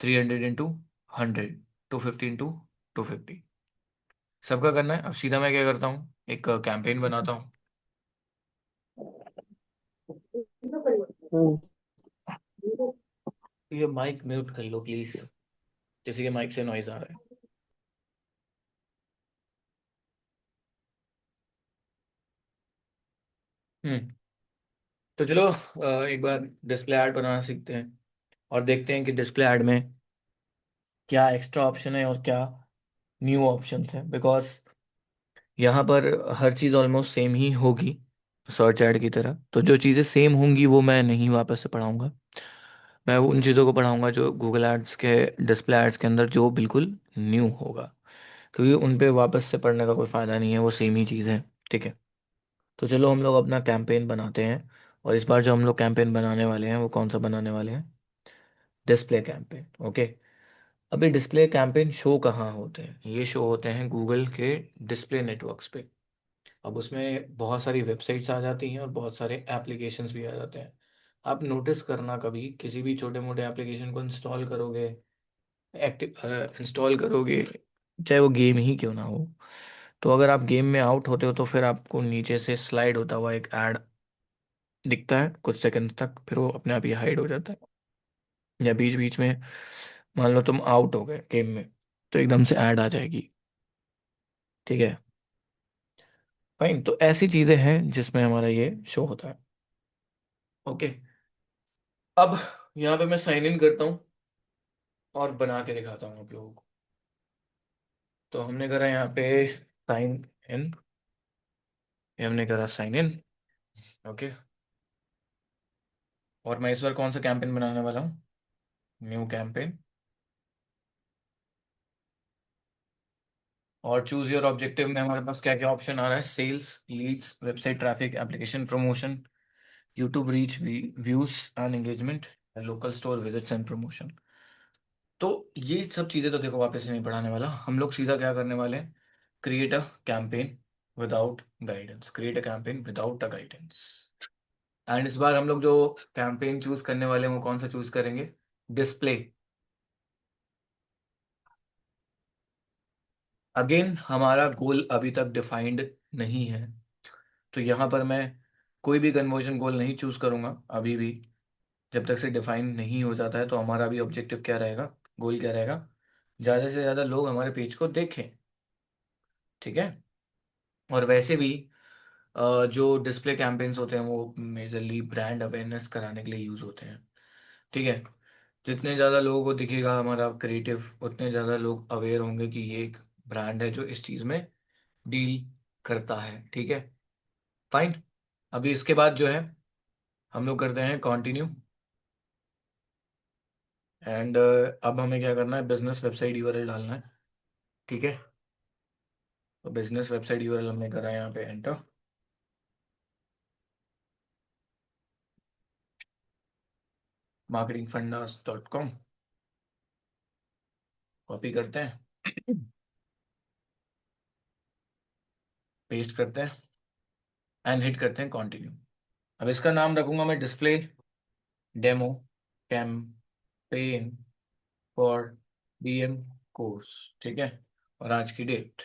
300 × 100, 250 × 250, सबका करना है। अब सीधा मैं क्या करता हूँ, एक कैंपेन बनाता हूँ। हम्म। ये माइक म्यूट कर लो प्लीज, किसी के माइक से नॉइज आ रहा है। हम्म। तो चलो एक बार डिस्प्ले ऐड बनाना सीखते हैं, और देखते हैं कि डिस्प्ले ऐड में क्या एक्स्ट्रा ऑप्शन है और क्या न्यू ऑप्शंस हैं, बिकॉज यहाँ पर हर चीज़ ऑलमोस्ट सेम ही होगी सर्च ऐड की तरह। तो जो चीज़ें सेम होंगी वो मैं नहीं वापस से पढ़ाऊँगा, मैं वो उन चीज़ों को पढ़ाऊँगा जो गूगल एड्स के डिस्प्ले एड्स के अंदर जो बिल्कुल न्यू होगा, क्योंकि उन पे वापस से पढ़ने का कोई फ़ायदा नहीं है, वो सेम ही चीज़ है, ठीक है। तो चलो हम लोग अपना कैंपेन बनाते हैं, और इस बार जो हम लोग कैंपेन बनाने वाले हैं वो कौन सा बनाने वाले हैं, डिस्प्ले कैंपेन, ओके। अभी डिस्प्ले कैंपेन शो कहाँ होते हैं, ये शो होते हैं गूगल के डिस्प्ले नेटवर्क्स पे। अब उसमें बहुत सारी वेबसाइट्स आ जाती हैं और बहुत सारे एप्लीकेशंस भी आ जाते हैं। आप नोटिस करना, कभी किसी भी छोटे मोटे एप्लीकेशन को इंस्टॉल करोगे, एक्टिव इंस्टॉल करोगे, चाहे वो गेम ही क्यों ना हो, तो अगर आप गेम में आउट होते हो तो फिर आपको नीचे से स्लाइड होता हुआ एक ऐड दिखता है कुछ सेकंड तक, फिर वो अपने आप ही हाइड हो जाता है, या बीच बीच में मान लो तुम आउट हो गए गेम में तो एकदम से ऐड आ जाएगी, ठीक है, फाइन। तो ऐसी चीजें हैं जिसमें हमारा ये शो होता है, ओके। अब यहाँ पे मैं साइन इन करता हूँ और बना के दिखाता हूँ आप लोगों को। तो हमने करा यहाँ पे साइन इन, ये हमने करा साइन इन, ओके। और मैं इस बार कौन सा कैंपेन बनाने वाला हूँ, न्यू कैंपेन। और चूज योर ऑब्जेक्टिव में हमारे पास क्या क्या ऑप्शन आ रहा है, sales, leads, website traffic, application promotion, YouTube reach, views and engagement, local store visits and promotion. तो ये सब चीज़ें तो देखो वापस से नहीं पढ़ाने वाला, हम लोग सीधा क्या करने वाले हैं, create a campaign without guidance, create a campaign without a guidance. And इस बार हम लोग जो कैंपेन चूज करने वाले हैं वो कौन सा चूज करेंगे, डिस्प्ले, अगेन हमारा गोल अभी तक डिफाइंड नहीं है, तो यहाँ पर मैं कोई भी कन्वर्जन गोल नहीं चूज करूंगा अभी भी, जब तक से डिफाइन नहीं हो जाता है। तो हमारा भी ऑब्जेक्टिव क्या रहेगा, गोल क्या रहेगा, ज़्यादा से ज़्यादा लोग हमारे पेज को देखें। ठीक है। और वैसे भी जो डिस्प्ले कैंपेन्स होते हैं वो मेजरली ब्रांड अवेयरनेस कराने के लिए यूज़ होते हैं। ठीक है। जितने ज़्यादा लोगों को दिखेगा हमारा क्रिएटिव, उतने ज़्यादा लोग अवेयर होंगे कि ये एक ब्रांड है जो इस चीज़ में डील करता है। ठीक है। फाइन। अभी इसके बाद जो है हम लोग करते हैं कंटिन्यू। एंड अब हमें क्या करना है, बिजनेस वेबसाइट यूआरएल डालना है। ठीक है। तो बिजनेस वेबसाइट यूआरएल हमने करा है यहाँ पे एंटर। marketingfundas.com कॉपी करते हैं, पेस्ट करते हैं एंड हिट करते हैं कंटिन्यू। अब इसका नाम रखूंगा मैं display demo campaign for DM course. ठीक है। और आज की डेट,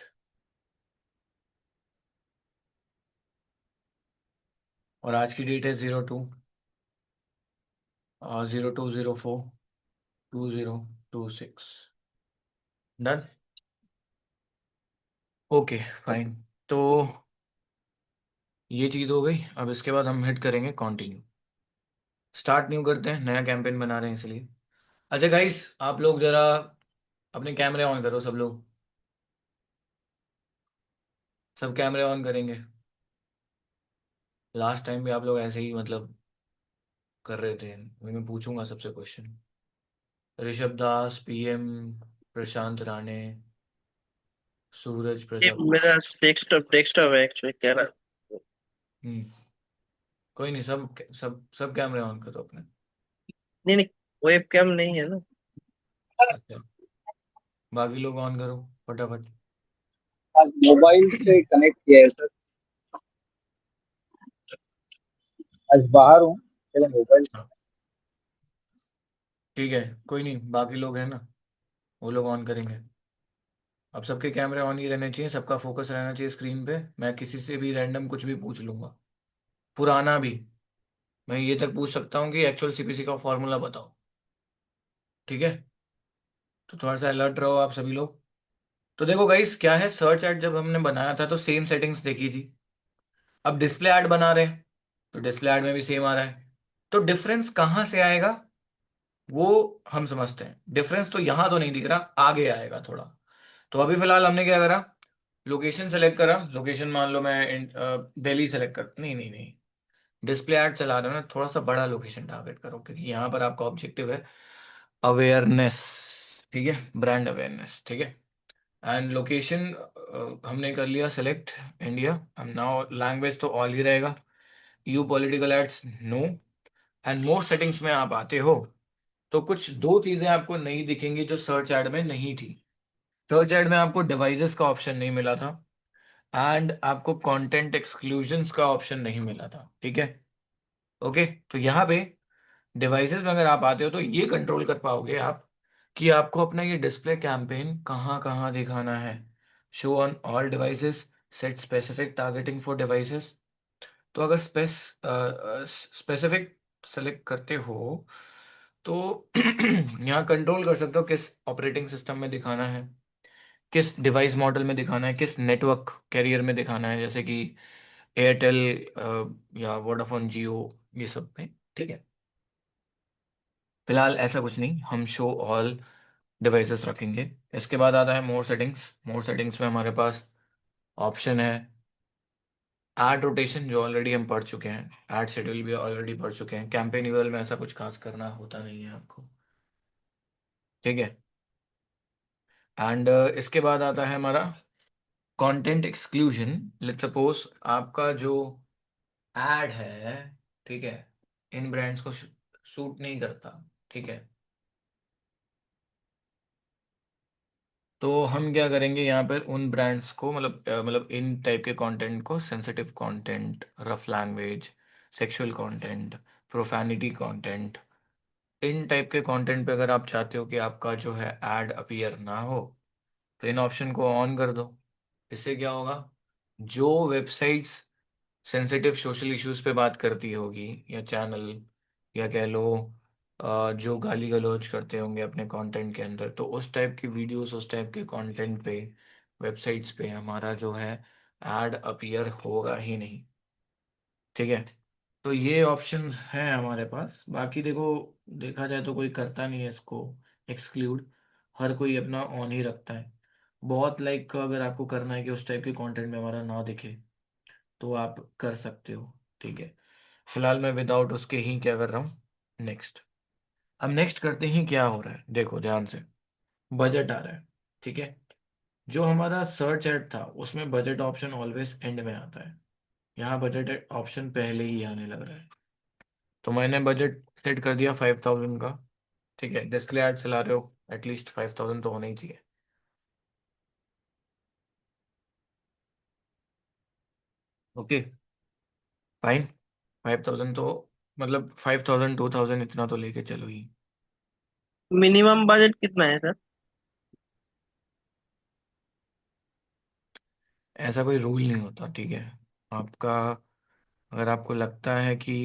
और आज की डेट है 02/04/2026। डन। Okay fine. तो ये चीज़ हो गई। अब इसके बाद हम हिट करेंगे कंटिन्यू। स्टार्ट न्यू करते हैं, नया कैंपेन बना रहे हैं इसलिए। अच्छा गाइस, आप लोग जरा अपने कैमरे ऑन करो, सब लोग, सब कैमरे ऑन करेंगे। लास्ट टाइम भी आप लोग ऐसे ही मतलब कर रहे थे, अभी मैं पूछूंगा सबसे क्वेश्चन। ऋषभ दास, पीएम, प्रशांत राणे, सूरज ये प्रजापति। मेरा डेस्कटॉप डेस्कटॉप है एक्चुअली कह रहा। हम्म। कोई नहीं, सब सब सब कैमरे ऑन करो अपने। नहीं नहीं, वेब कैम नहीं है ना। अच्छा, बाकी लोग ऑन करो फटाफट। आज मोबाइल से कनेक्ट किया है सर। आज बाहर हूँ, चलो मोबाइल से। हाँ, ठीक है, कोई नहीं, बाकी लोग हैं ना, वो लोग ऑन करेंगे। अब सबके कैमरे ऑन ही रहने चाहिए, सबका फोकस रहना चाहिए स्क्रीन पे। मैं किसी से भी रैंडम कुछ भी पूछ लूंगा, पुराना भी। मैं ये तक पूछ सकता हूँ कि एक्चुअल सीपीसी का फॉर्मूला बताओ। ठीक है। तो थोड़ा सा अलर्ट रहो आप सभी लोग। तो देखो गाइस, क्या है, सर्च ऐड जब हमने बनाया था तो सेम सेटिंग्स देखी थी। अब डिस्प्ले ऐड बना रहे हैं तो डिस्प्ले ऐड में भी सेम आ रहा है। तो डिफरेंस कहाँ से आएगा वो हम समझते हैं। डिफरेंस तो यहाँ तो नहीं दिख रहा, आगे आएगा थोड़ा। तो अभी फिलहाल हमने क्या करा, लोकेशन सेलेक्ट करा। लोकेशन मान लो मैं दिल्ली सेलेक्ट कर, नहीं नहीं नहीं, डिस्प्ले ऐड चला रहे हो ना, थोड़ा सा बड़ा लोकेशन टारगेट करो, क्योंकि यहाँ पर आपका ऑब्जेक्टिव है अवेयरनेस। ठीक है, ब्रांड अवेयरनेस। ठीक है। एंड लोकेशन हमने कर लिया सेलेक्ट, इंडिया। हम नाउ लैंग्वेज तो ऑल ही रहेगा, you political ads no. And more settings में आप आते हो तो कुछ दो चीजें आपको नहीं दिखेंगी जो सर्च ऐड में नहीं थी। सर्च ऐड में आपको डिवाइसेस का ऑप्शन नहीं मिला था, एंड आपको कंटेंट एक्सक्लूजन्स का ऑप्शन नहीं मिला था। ठीक है। ओके। तो यहाँ पे डिवाइसेस में अगर आप आते हो तो ये कंट्रोल कर पाओगे आप कि आपको अपना ये डिस्प्ले कैंपेन कहाँ कहाँ दिखाना है। Show on all devices, set specific targeting for devices. तो अगर स्पेसिफिक सेलेक्ट करते हो तो यहाँ कंट्रोल कर सकते हो किस ऑपरेटिंग सिस्टम में दिखाना है, किस डिवाइस मॉडल में दिखाना है, किस नेटवर्क कैरियर में दिखाना है, जैसे कि एयरटेल या वोडाफोन जियो, ये सब में। ठीक है। फिलहाल ऐसा कुछ नहीं, हम शो ऑल डिवाइसेस रखेंगे। इसके बाद आता है मोर सेटिंग्स। मोर सेटिंग्स में हमारे पास ऑप्शन है ऐड रोटेशन, जो ऑलरेडी हम पढ़ चुके हैं। ऐड शेड्यूल भी ऑलरेडी पढ़ चुके हैं। कैंपेन यूआरएल में ऐसा कुछ खास करना होता नहीं है आपको। ठीक है। एंड इसके बाद आता है हमारा कंटेंट एक्सक्लूजन। लेट्स सपोज आपका जो ऐड है, ठीक है, इन ब्रांड्स को सूट नहीं करता। ठीक है। तो हम क्या करेंगे यहाँ पर उन ब्रांड्स को, मतलब इन टाइप के कंटेंट को, sensitive content, rough language, sexual content, profanity content, इन टाइप के कंटेंट पे अगर आप चाहते हो कि आपका जो है ऐड अपीयर ना हो, तो इन ऑप्शन को ऑन कर दो। इससे क्या होगा, जो वेबसाइट्स सेंसिटिव सोशल इश्यूज पे बात करती होगी, या चैनल, या कह लो जो गाली गलौज करते होंगे अपने कंटेंट के अंदर, तो उस टाइप की वीडियोस, उस टाइप के कंटेंट पे, वेबसाइट्स पे हमारा जो है एड अपीयर होगा ही नहीं। ठीक है, तो ये ऑप्शन है हमारे पास। बाकी देखो, देखा जाए तो कोई करता नहीं है इसको एक्सक्लूड, हर कोई अपना ऑन ही रखता है। बहुत लाइक अगर आपको करना है कि उस टाइप के कंटेंट में हमारा ना दिखे, तो आप कर सकते हो। ठीक है, फिलहाल मैं विदाउट उसके ही क्या कर रहा हूँ, नेक्स्ट। अब नेक्स्ट करते ही क्या हो रहा है, देखो ध्यान से, बजट आ रहा है। ठीक है, जो हमारा सर्च एड था उसमें बजट ऑप्शन ऑलवेज एंड में आता है, यहाँ बजट ऑप्शन पहले ही आने लग रहा है। तो मैंने बजट सेट कर दिया 5000 का। ठीक है, डिस्प्ले ऐड चला रहे हो, एटलीस्ट 5000 तो होना ही चाहिए। Okay, fine. 5000 तो, मतलब 5000 2000 इतना तो लेके चलो ही। मिनिमम बजट कितना है सर? ऐसा कोई रूल नहीं होता। ठीक है, आपका, अगर आपको लगता है कि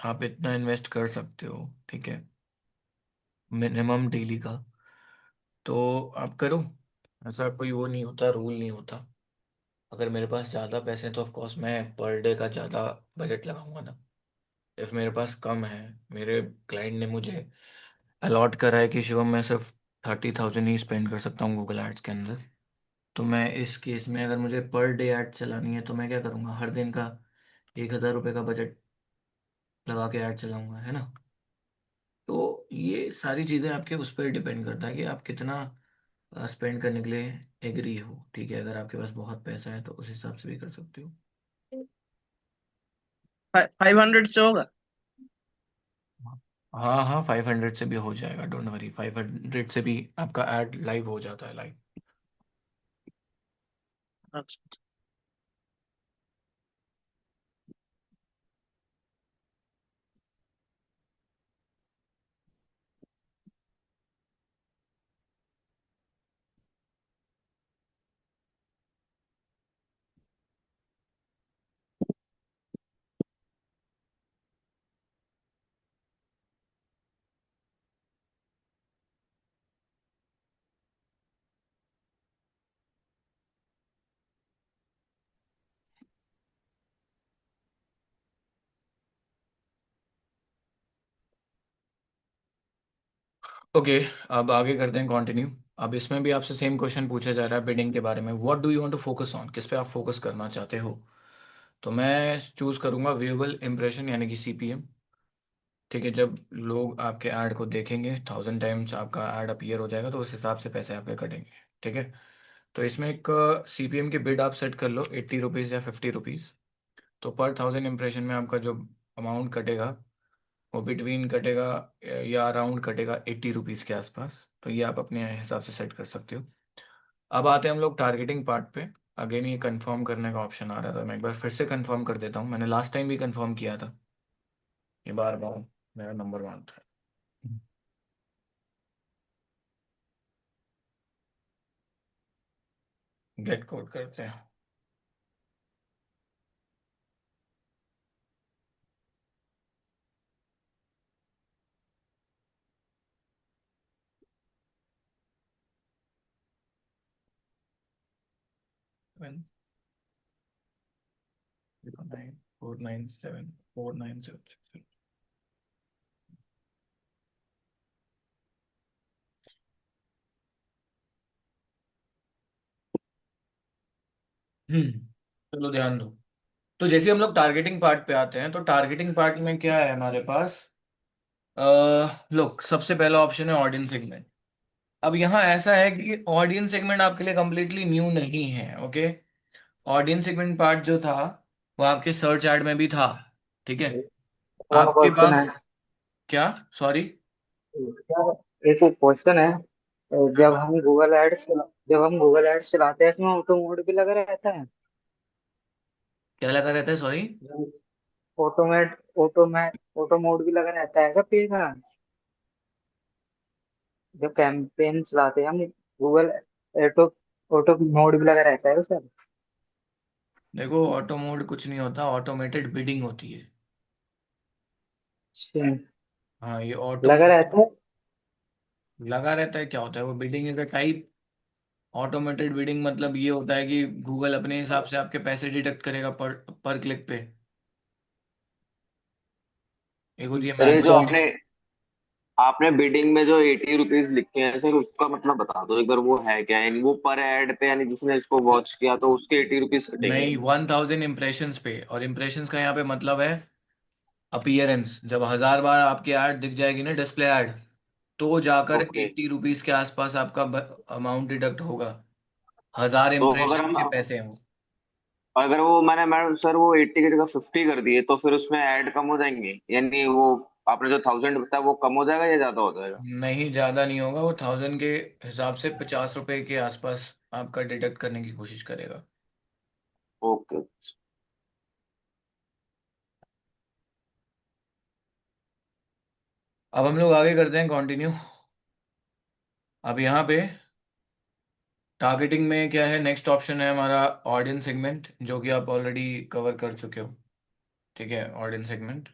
आप इतना इन्वेस्ट कर सकते हो, ठीक है, मिनिमम डेली का, तो आप करो। ऐसा कोई वो नहीं होता, रूल नहीं होता। अगर मेरे पास ज़्यादा पैसे हैं तो ऑफ कोर्स मैं पर डे का ज़्यादा बजट लगाऊंगा ना। इफ मेरे पास कम है, मेरे क्लाइंट ने मुझे अलॉट करा है कि शिवम मैं सिर्फ 30,000 ही स्पेंड कर सकता हूँ गूगल एड्स के अंदर, तो मैं इस केस में अगर मुझे पर डे ऐड चलानी है तो मैं क्या करूँगा, हर दिन का 1,000 रुपये का बजट लगा के ऐड चलाऊंगा, है ना। तो ये सारी चीज़ें आपके उस पर डिपेंड करता है कि आप कितना स्पेंड करने के लिए एग्री हो। ठीक है, अगर आपके पास बहुत पैसा है तो उस हिसाब से भी कर सकते हो। 500 से होगा? हाँ हाँ, 500 से भी हो जाएगा, डोंट वरी, 500 से भी आपका ऐड लाइव हो जाता है, लाइव। अच्छा। ओके, अब आगे करते हैं कंटिन्यू। अब इसमें भी आपसे सेम क्वेश्चन पूछा जा रहा है बिडिंग के बारे में, what do you want to focus on, किस पे आप फोकस करना चाहते हो। तो मैं चूज करूंगा व्यूएबल इंप्रेशन, यानी कि सीपीएम। ठीक है, जब लोग आपके ऐड को देखेंगे, 1000 टाइम्स आपका ऐड अपीयर हो जाएगा, तो उस हिसाब से पैसे आपके कटेंगे। ठीक है, तो इसमें एक सीपीएम की बिड आप सेट कर लो, 80 रुपीज़ या 50 रुपीज़। तो पर 1000 इंप्रेशन में आपका जो अमाउंट कटेगा, वो बिटवीन कटेगा या अराउंड कटेगा 80 रुपीज़ के आसपास। तो ये आप अपने हिसाब से सेट कर सकते हो। अब आते हैं हम लोग टारगेटिंग पार्ट पे। अगेन ये कंफर्म करने का ऑप्शन आ रहा था, मैं एक बार फिर से कंफर्म कर देता हूँ, मैंने लास्ट टाइम भी कंफर्म किया था, ये बार बार मेरा नंबर मांगता है। गेट कोड करते हैं। Seven, 09 497 4976। चलो ध्यान दो। तो जैसे हम लोग टारगेटिंग पार्ट पे आते हैं, तो टारगेटिंग पार्ट में क्या है हमारे पास, लोग सबसे पहला ऑप्शन है ऑडियंस सेगमेंट। अब यहाँ ऐसा है कि ऑडियंस सेगमेंट आपके लिए कंप्लीटली न्यू नहीं है। ओके, ऑडियंस सेगमेंट पार्ट जो था वो आपके सर्च ऐड में भी था। ठीक है, वन आपके क्वेश्चन है। पास, क्या, सॉरी, क्या, एक क्वेश्चन है। जब हम गूगल एड्स जब हम गूगल एड्स चलाते हैं इसमें ऑटो मोड भी लगा रहता है। क्या लगा रहता है, सॉरी। ऑटोमेट ऑटो मोड भी लगा रहता है क्या पेज का? जब कैंपेन चलाते हैं हम गूगल ऑटो ऑटो मोड भी लगा रहता है सर? देखो ऑटो मोड कुछ नहीं होता, ऑटोमेटेड बिडिंग होती है। अच्छा, हाँ ये ऑटो लगा मोड रहता है। लगा रहता है, क्या होता है वो, bidding is a type. Automated bidding मतलब ये होता है कि गूगल अपने हिसाब से आपके पैसे डिडक्ट करेगा पर पर क्लिक पे। एक होती है सर ये जो मैनुअल आपने बिडिंग। आपने बिडिंग में जो 80 रुपीज लिखे हैं सर, उसका मतलब बता दो एक बार, वो है क्या? यानी वो पर एड पे, यानी जिसने इसको वॉच किया तो उसके 80 रुपीज कटेंगे? नहीं, 1000 इम्प्रेशंस पे, और इम्प्रेशंस का यहाँ पे मतलब है अपीयरेंस। जब 1000 बार आपकी ऐड दिख जाएगी ना, डिस्प्ले ऐड, तो जाकर ओके। 80 रुपीज के आसपास आपका अमाउंट डिडक्ट होगा। 1000 तो अगर इम्प्रेशन हम, के पैसे हैं वो। अगर वो मैंने मैडम सर वो 80 की जगह 50 कर दिए तो फिर उसमें ऐड कम हो जाएंगे? यानी वो आपने जो 1000 बताया वो कम हो जाएगा या ज्यादा हो जाएगा? नहीं, ज्यादा नहीं होगा, वो 1000 के हिसाब से 50 रुपए के आसपास आपका डिडक्ट करने की कोशिश करेगा। ओके। अब हम लोग आगे करते हैं कंटिन्यू। अब यहाँ पे टारगेटिंग में क्या है, नेक्स्ट ऑप्शन है हमारा ऑडियंस सेगमेंट, जो कि आप ऑलरेडी कवर कर चुके हो। ठीक है, ऑडियंस सेगमेंट।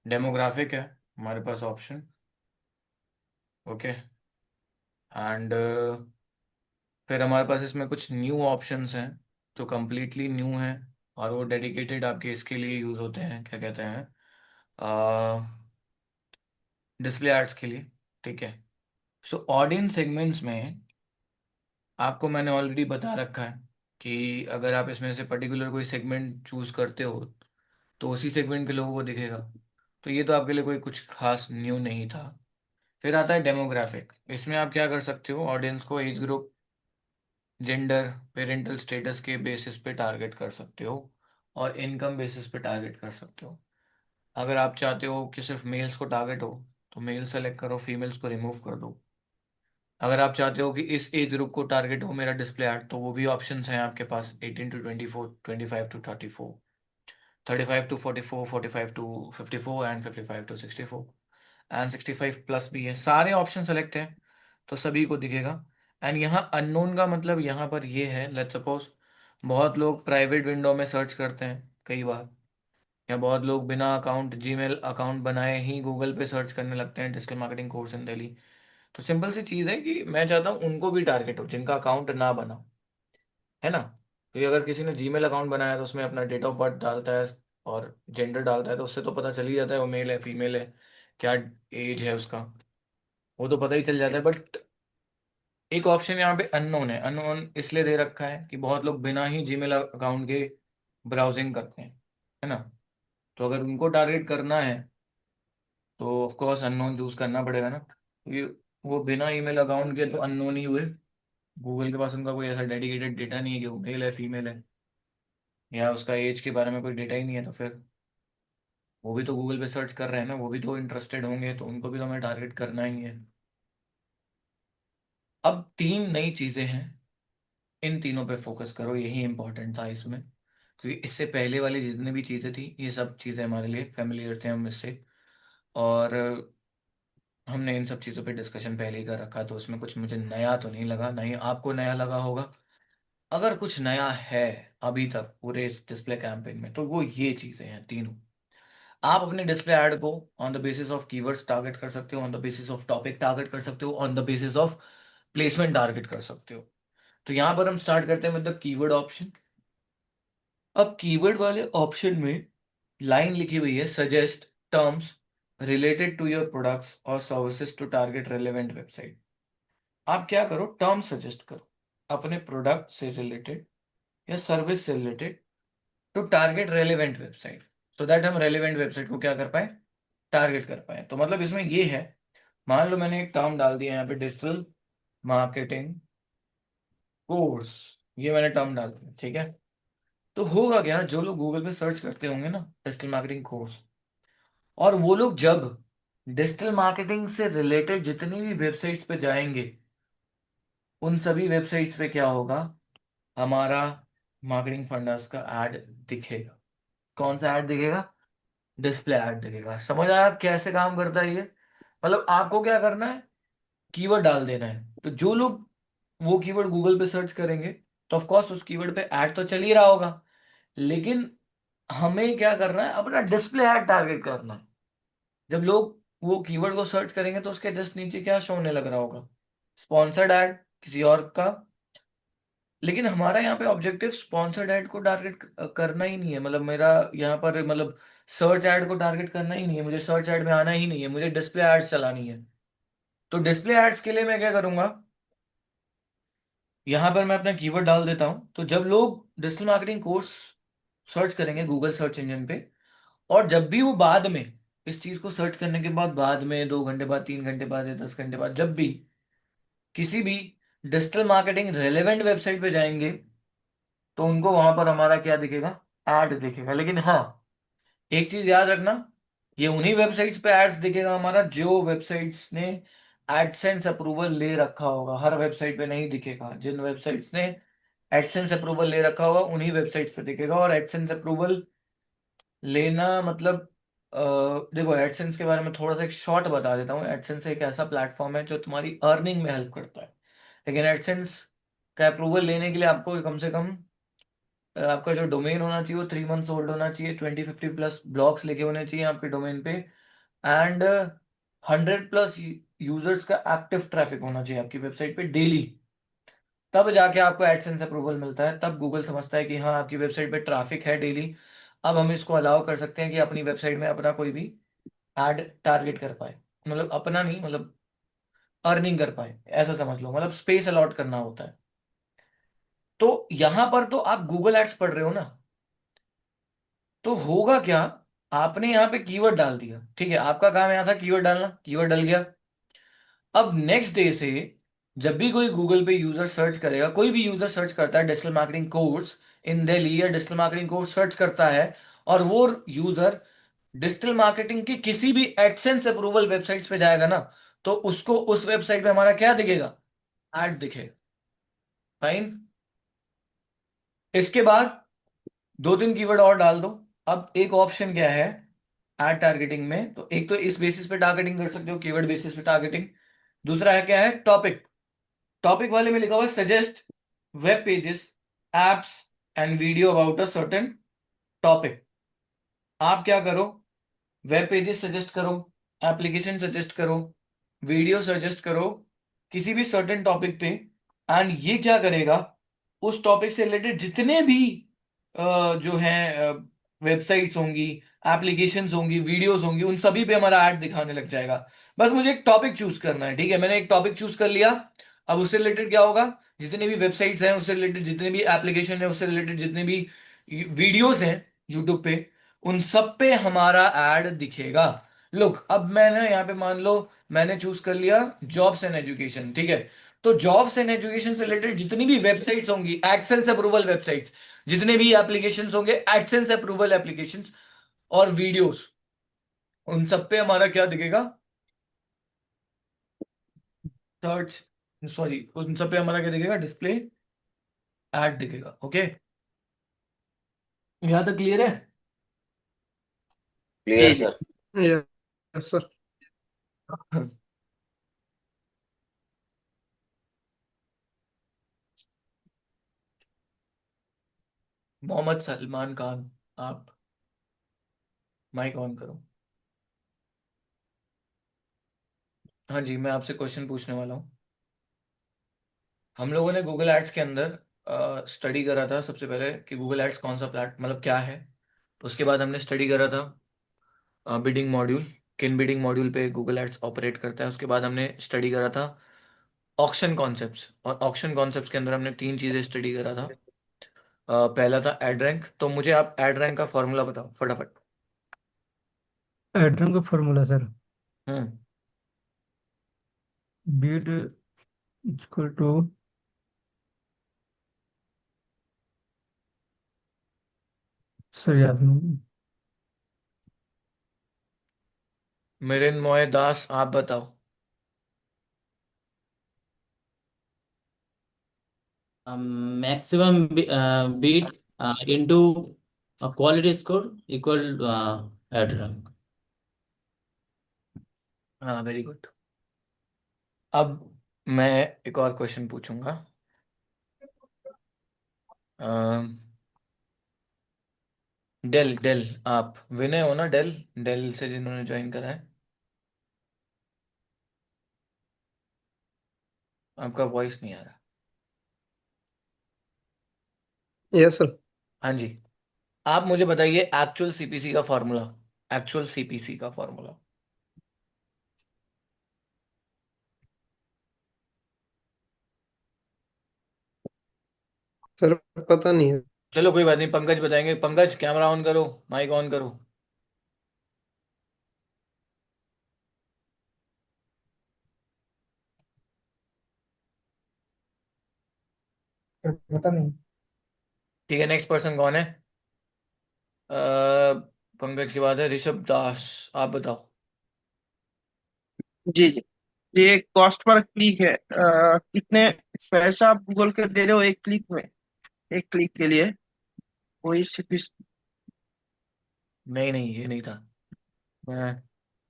डेमोग्राफिक है हमारे पास ऑप्शन। ओके। एंड फिर हमारे पास इसमें कुछ न्यू ऑप्शंस हैं जो कम्प्लीटली न्यू हैं, और वो डेडिकेटेड आपके इसके लिए यूज़ होते हैं, क्या कहते हैं, डिस्प्ले एड्स के लिए। ठीक है। सो ऑडियंस सेगमेंट्स में आपको मैंने ऑलरेडी बता रखा है कि अगर आप इसमें से पर्टिकुलर कोई सेगमेंट चूज करते हो तो उसी सेगमेंट के लोगों को दिखेगा। तो ये तो आपके लिए कोई कुछ खास न्यू नहीं था। फिर आता है डेमोग्राफिक। इसमें आप क्या कर सकते हो, ऑडियंस को age group, gender, parental status के बेसिस पे टारगेट कर सकते हो, और इनकम बेसिस पे टारगेट कर सकते हो। अगर आप चाहते हो कि सिर्फ मेल्स को टारगेट हो तो मेल सेलेक्ट करो, फीमेल्स को रिमूव कर दो। अगर आप चाहते हो कि इस एज ग्रुप को टारगेट हो मेरा डिस्प्ले ऐड, तो वो भी ऑप्शंस हैं आपके पास, 18 to 24, 25 to 34, 35 to 44, 45 to 54 and 55 to 64, and 65 plus भी है। सारे ऑप्शन सेलेक्ट हैं तो सभी को दिखेगा। एंड यहाँ अननोन का मतलब यहाँ पर ये है, लेट्स सपोज बहुत लोग प्राइवेट विंडो में सर्च करते हैं कई बार, या बहुत लोग बिना अकाउंट, जीमेल अकाउंट बनाए ही गूगल पे सर्च करने लगते हैं digital marketing course in Delhi. तो सिंपल सी चीज़ है कि मैं चाहता हूँ उनको भी टारगेट हो जिनका अकाउंट ना बना, है ना। क्योंकि अगर किसी ने जीमेल अकाउंट बनाया तो उसमें अपना डेट ऑफ बर्थ डालता है और जेंडर डालता है, तो उससे तो पता चल ही जाता है वो मेल है फीमेल है, क्या एज है उसका, वो तो पता ही चल जाता है। बट एक ऑप्शन यहाँ पे अननोन है। अननोन इसलिए दे रखा है कि बहुत लोग बिना ही जीमेल अकाउंट के ब्राउजिंग करते हैं, है ना। तो अगर उनको टारगेट करना है तो ऑफ कोर्स अननोन चूज करना पड़ेगा ना, क्योंकि वो बिना ईमेल अकाउंट के तो अननोन ही हुए। गूगल के पास उनका कोई ऐसा डेडिकेटेड डेटा नहीं है कि वो मेल है फीमेल है, या उसका एज के बारे में कोई डेटा ही नहीं है, तो फिर वो भी तो गूगल पे सर्च कर रहे हैं ना, वो भी तो इंटरेस्टेड होंगे, तो उनको भी तो हमें टारगेट करना ही है। अब तीन नई चीजें हैं, इन तीनों पे फोकस करो, यही इंपॉर्टेंट था इसमें। क्योंकि इससे पहले वाली जितनी भी चीजें थी ये सब चीजें हमारे लिए फेमिलियर थे हम इससे, और हमने इन सब चीज़ों पे डिस्कशन पहले ही कर रखा, तो उसमें कुछ मुझे नया तो नहीं लगा, नहीं आपको नया लगा होगा। अगर कुछ नया है अभी तक पूरे इस डिस्प्ले कैंपेन में, तो वो ये चीज़ें हैं तीनों। आप अपने डिस्प्ले ऐड को on the basis of keywords target कर सकते हो, on the basis of topic target कर सकते हो, on the basis of placement target कर सकते हो। तो यहाँ पर हम स्टार्ट करते हैं मतलब कीवर्ड ऑप्शन। अब कीवर्ड वाले ऑप्शन में लाइन लिखी हुई है, suggest terms related to your products और services to target relevant website. आप क्या करो, टर्म सजेस्ट करो अपने प्रोडक्ट से रिलेटेड या सर्विस से related to target relevant website, so that हम रेलेवेंट वेबसाइट को क्या कर पाए, टारगेट कर पाए। तो मतलब इसमें ये है, मान लो मैंने एक टर्म डाल दिया यहाँ पे, डिजिटल मार्केटिंग कोर्स, ये मैंने टर्म डाल दिया, ठीक है। तो होगा क्या, जो लोग गूगल पे सर्च करते होंगे ना डिजिटल मार्केटिंग कोर्स, और वो लोग जब डिजिटल मार्केटिंग से रिलेटेड जितनी भी वेबसाइट्स पे जाएंगे, उन सभी वेबसाइट्स पे क्या होगा, हमारा मार्केटिंग फंडास का ऐड दिखेगा। कौन सा ऐड दिखेगा, डिस्प्ले ऐड दिखेगा। समझ आया आप कैसे काम करता है ये। मतलब आपको क्या करना है, कीवर्ड डाल देना है, तो जो लोग वो कीवर्ड गूगल पे सर्च करेंगे तो ऑफ कोर्स उस कीवर्ड पे ऐड तो चल ही रहा होगा, लेकिन हमें क्या करना है, अपना डिस्प्ले ऐड टारगेट करना है। जब लोग वो कीवर्ड को सर्च करेंगे तो उसके जस्ट नीचे क्या शो होने लग रहा होगा, स्पॉन्सर्ड ऐड किसी और का। लेकिन हमारा यहाँ पे ऑब्जेक्टिव स्पॉन्सर्ड ऐड को टारगेट करना ही नहीं है, मतलब मेरा यहाँ पर मतलब सर्च ऐड को टारगेट करना ही नहीं है, मुझे सर्च ऐड में आना ही नहीं है, मुझे डिस्प्ले एड्स चलानी है। तो डिस्प्ले एड्स के लिए मैं क्या करूंगा, यहाँ पर मैं अपना कीवर्ड डाल देता हूँ। तो जब लोग डिजिटल मार्केटिंग कोर्स सर्च करेंगे गूगल सर्च इंजन पे, और जब भी वो बाद में इस चीज को सर्च करने के बाद में 2 घंटे बाद, 3 घंटे बाद या 10 घंटे बाद जब भी किसी भी डिजिटल मार्केटिंग रेलेवेंट वेबसाइट पे जाएंगे, तो उनको वहां पर हमारा क्या दिखेगा, ऐड दिखेगा। लेकिन हाँ, एक चीज याद रखना, ये उन्हीं वेबसाइट्स पे एड्स दिखेगा हमारा जो वेबसाइट्स ने एडसेंस अप्रूवल ले रखा होगा। हर वेबसाइट पे नहीं दिखेगा। जिन वेबसाइट्स ने एडसेंस अप्रूवल ले रखा होगा उन्हीं वेबसाइट्स पे दिखेगा। और एडसेंस अप्रूवल लेना मतलब देखो, एडसेंस के बारे में थोड़ा सा एक शॉर्ट बता देता हूँ। एडसेंस एक ऐसा प्लेटफॉर्म है जो तुम्हारी अर्निंग में हेल्प करता है। लेकिन एडसेंस का अप्रूवल लेने के लिए आपको कम से कम आपका जो डोमेन होना चाहिए वो 3 मंथ्स ओल्ड होना चाहिए, 20-50 प्लस ब्लॉग्स लिखे होने चाहिए आपके डोमेन पे, एंड 100 प्लस यूजर्स का एक्टिव ट्रैफिक होना चाहिए आपकी वेबसाइट पे डेली। तब जाके आपको एडसेंस अप्रूवल मिलता है। तब गूगल समझता है कि हाँ, आपकी वेबसाइट पे ट्रैफिक है डेली, अब हम इसको अलाउ कर सकते हैं कि अपनी वेबसाइट में अपना कोई भी एड टारगेट कर पाए। मतलब अपना नहीं, मतलब अर्निंग कर पाए, ऐसा समझ लो। मतलब स्पेस अलॉट करना होता है। तो यहां पर तो आप गूगल एड्स पढ़ रहे हो ना, तो होगा क्या, आपने यहाँ पे कीवर्ड डाल दिया, ठीक है, आपका काम यहाँ था कीवर्ड डालना, कीवर्ड डल गया। अब नेक्स्ट डे से जब भी कोई गूगल पे यूजर सर्च करेगा, कोई भी यूजर सर्च करता है digital marketing course in Delhi या डिजिटल मार्केटिंग कोर्स सर्च करता है, और वो यूजर डिजिटल मार्केटिंग की किसी भी एडसेंस अप्रूवल वेबसाइट्स पे जाएगा ना, तो उसको उस वेबसाइट पे हमारा क्या दिखेगा, ऐड दिखेगा। फाइन। इसके बाद 2-3 कीवर्ड और डाल दो। अब एक ऑप्शन क्या है एड टारगेटिंग में, तो एक तो इस बेसिस पे टारगेटिंग कर सकते हो, कीवर्ड बेसिस पे टारगेटिंग। दूसरा है क्या है, टॉपिक। टॉपिक वाले में लिखा हुआ है suggest web pages, apps and video about a certain topic. आप क्या करो, वेब पेजेस सजेस्ट करो, एप्लीकेशन सजेस्ट करो, वीडियो सजेस्ट करो किसी भी सर्टेन टॉपिक पे। एंड ये क्या करेगा, उस टॉपिक से रिलेटेड जितने भी जो है वेबसाइट्स होंगी, एप्लीकेशंस होंगी, वीडियोस होंगी, उन सभी पे हमारा ऐड दिखाने लग जाएगा। बस मुझे एक टॉपिक चूज करना है, ठीक है, मैंने एक टॉपिक चूज कर लिया। अब उससे रिलेटेड क्या होगा, जितने भी वेबसाइट्स हैं उससे रिलेटेड, जितने भी एप्लीकेशन है उससे रिलेटेड, जितने भी वीडियोस हैं यूट्यूब पे, उन सब पे हमारा ऐड दिखेगा। लुक, अब मैंने यहाँ पे मान लो मैंने चूज कर लिया जॉब्स एंड एजुकेशन, ठीक है। तो जॉब्स एंड एजुकेशन से रिलेटेड जितनी भी वेबसाइट्स होंगी, एडसेंस अप्रूवल वेबसाइट्स, जितने भी एप्लीकेशंस होंगे एडसेंस अप्रूवल एप्लीकेशंस और वीडियोस, उन सब पे हमारा क्या दिखेगा, सर्च, सॉरी, उन सब पे हमारा क्या दिखेगा, डिस्प्ले ऐड दिखेगा। ओके, यहां तक क्लियर है? क्लियर जी जी। Sir. Yes sir. Mohammad Salman Khan, आप माइक ऑन करो। हाँ जी, मैं आपसे क्वेश्चन पूछने वाला हूँ। हम लोगों ने गूगल एड्स के अंदर स्टडी करा था सबसे पहले कि गूगल एड्स कौन सा प्लेट मतलब क्या है। उसके बाद हमने स्टडी करा था बिडिंग मॉड्यूल, किन बिडिंग मॉड्यूल पे गूगल एड्स ऑपरेट करता है। उसके बाद हमने स्टडी करा था ऑक्शन कॉन्सेप्ट्स, और ऑक्शन कॉन्सेप्ट्स के अंदर हमने 3 चीज़ें स्टडी करा था। पहला था एड रैंक। तो मुझे आप एड रैंक का फॉर्मूला बताओ फटाफट। एड्रम का formula sir, hmm. Beat equal to, sir याद नहीं। मृन्मय दास, आप बताओ। maximum beat into a quality score equal at rank. हाँ, वेरी गुड। अब मैं एक और क्वेश्चन पूछूंगा। डेल डेल, आप विनय हो ना, डेल डेल से जिन्होंने ज्वाइन करा है। आपका वॉइस नहीं आ रहा। Yes sir. हाँ जी। आप मुझे बताइए एक्चुअल सीपीसी का फॉर्मूला। एक्चुअल सीपीसी का फॉर्मूला। सर पता नहीं है। चलो कोई बात नहीं, पंकज बताएंगे। पंकज कैमरा ऑन करो, माइक ऑन करो। सर पता नहीं। ठीक है, नेक्स्ट पर्सन कौन है? अ, पंकज के बाद है ऋषभ दास। आप बताओ। जी जी। ये कॉस्ट पर क्लिक है, कितने पैसा आप गूगल के दे रहे हो एक क्लिक में, एक क्लिक के लिए, वही CPC। नहीं नहीं, ये नहीं था। मैं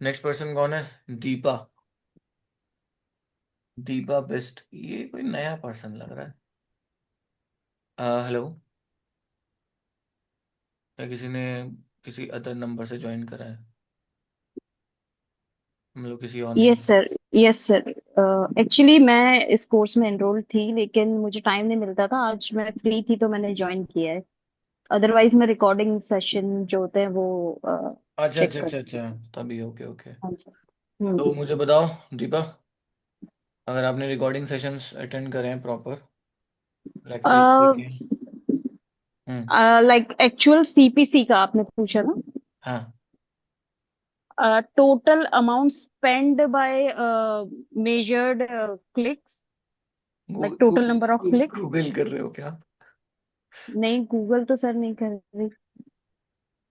नेक्स्ट पर्सन कौन है? दीपा। दीपा बेस्ट, ये कोई नया पर्सन लग रहा है। हेलो। या किसी ने किसी अदर नंबर से ज्वाइन करा है? मतलब किसी और ने? Yes sir. Yes sir. Actually मैं इस कोर्स में एनरोल थी, लेकिन मुझे टाइम नहीं मिलता था। आज मैं फ्री थी तो मैंने ज्वाइन किया है। अदरवाइज मैं रिकॉर्डिंग सेशन जो होते हैं वो अच्छा चेक अच्छा अच्छा करती हूँ। अच्छा, तभी। Okay okay. हाँ जी। तो मुझे बताओ दीपा, अगर आपने रिकॉर्डिंग सेशंस अटेंड करे हैं प्रॉपर, लेक्चर देखे हैं? हम्म। लाइक एक्चुअल सीपीसी का आपने पूछा ना? हाँ। Total amount spend by measured clicks, like total number of clicks. Google कर रहे हो क्या? नहीं, गूगल तो सर नहीं कर रही।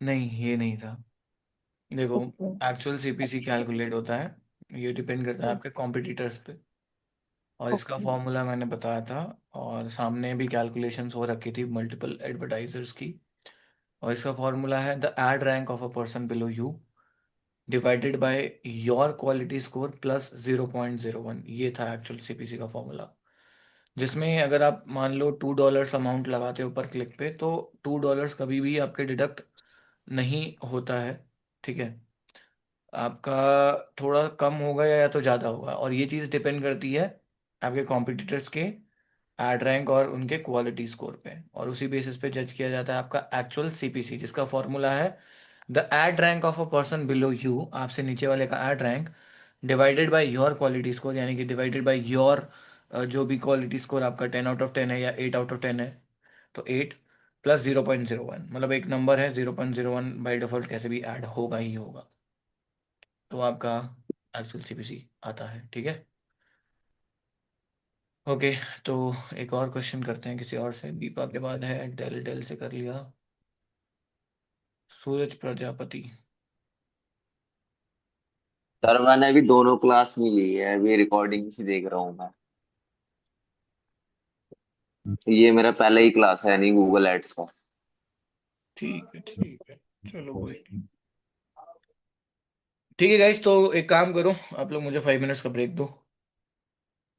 नहीं, ये नहीं था। देखो, ओके। एक्चुअल सीपीसी कैलकुलेट होता है, ये डिपेंड करता है आपके कॉम्पिटिटर्स पे। और इसका ओके। फॉर्मूला मैंने बताया था, और सामने भी कैलकुलेशंस हो रखी थी मल्टीपल एडवर्टाइजर्स की। और इसका फॉर्मूला है the ad rank of a person below you divided by your quality score plus 0.01। ये था एक्चुअल सीपीसी का फॉर्मूला। जिसमें अगर आप मान लो $2 अमाउंट लगाते हो पर क्लिक पे, तो $2 कभी भी आपके डिडक्ट नहीं होता है। ठीक है। आपका थोड़ा कम होगा या तो ज़्यादा होगा, और ये चीज़ डिपेंड करती है आपके कॉम्पिटिटर्स के एड रैंक और उनके क्वालिटी स्कोर पे, और उसी बेसिस पे जज किया जाता है आपका एक्चुअल सीपीसी, जिसका फॉर्मूला है the ad rank of a person below you, आपसे नीचे वाले का ad rank, divided by your quality score, यानी कि डिवाइडेड बाय योर जो भी क्वालिटी स्कोर आपका 10 आउट ऑफ 10 है या 8 आउट ऑफ 10 है, तो 8 प्लस 0.01, मतलब एक नंबर है 0.01 बाई डिफॉल्ट कैसे भी ऐड होगा ही होगा। तो आपका एक्चुअल सीपीसी आता है। ठीक है। ओके। तो एक और क्वेश्चन करते हैं किसी और से। दीपा के बाद है डेल, डेल से कर लिया सूरज प्रजापति। सर मैंने अभी दोनों क्लास में ली है, अभी रिकॉर्डिंग से देख रहा हूँ मैं। ये मेरा पहला ही क्लास है नहीं गूगल एड्स का। ठीक है ठीक है, चलो कोई नहीं। ठीक है गाइस, तो एक काम करो, आप लोग मुझे 5 मिनट्स का ब्रेक दो,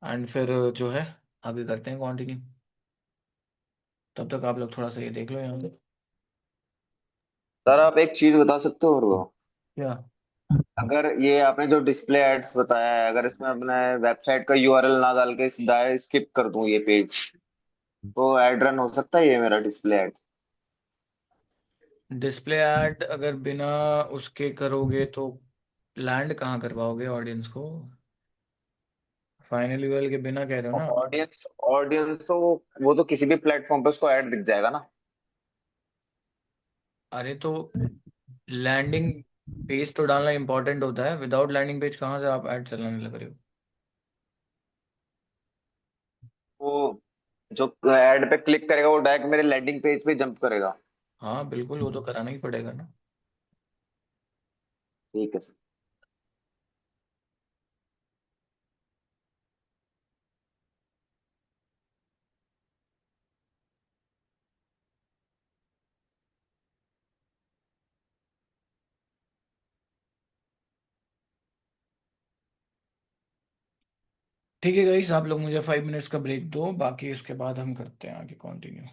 एंड फिर जो है आगे करते हैं कंटिन्यू। तब तक आप लोग थोड़ा सा ये देख लो यहाँ पे। सर आप एक चीज बता सकते हो और वो, क्या? अगर ये आपने जो डिस्प्ले एड्स बताया है, अगर इसमें अपने वेबसाइट का यूआरएल ना डाल के सीधा स्किप कर दूं ये पेज, तो एड रन हो सकता है ये मेरा डिस्प्ले एड? डिस्प्ले ऐड अगर बिना उसके करोगे तो लैंड कहाँ करवाओगे ऑडियंस को? फाइनल यूआरएल के बिना कह रहे हो ना? ऑडियंस ऑडियंस तो वो तो किसी भी प्लेटफॉर्म पे उसको ऐड दिख जाएगा ना। अरे तो लैंडिंग पेज तो डालना इंपॉर्टेंट होता है, विदाउट लैंडिंग पेज कहाँ से आप ऐड चलाने लग रहे हो? वो जो ऐड पे क्लिक करेगा वो डायरेक्ट मेरे लैंडिंग पेज पे जंप करेगा। हाँ बिल्कुल, वो तो कराना ही पड़ेगा ना। ठीक है सर। ठीक है गाइस, आप लोग मुझे 5 मिनट्स का ब्रेक दो, बाकी इसके बाद हम करते हैं आगे कंटिन्यू।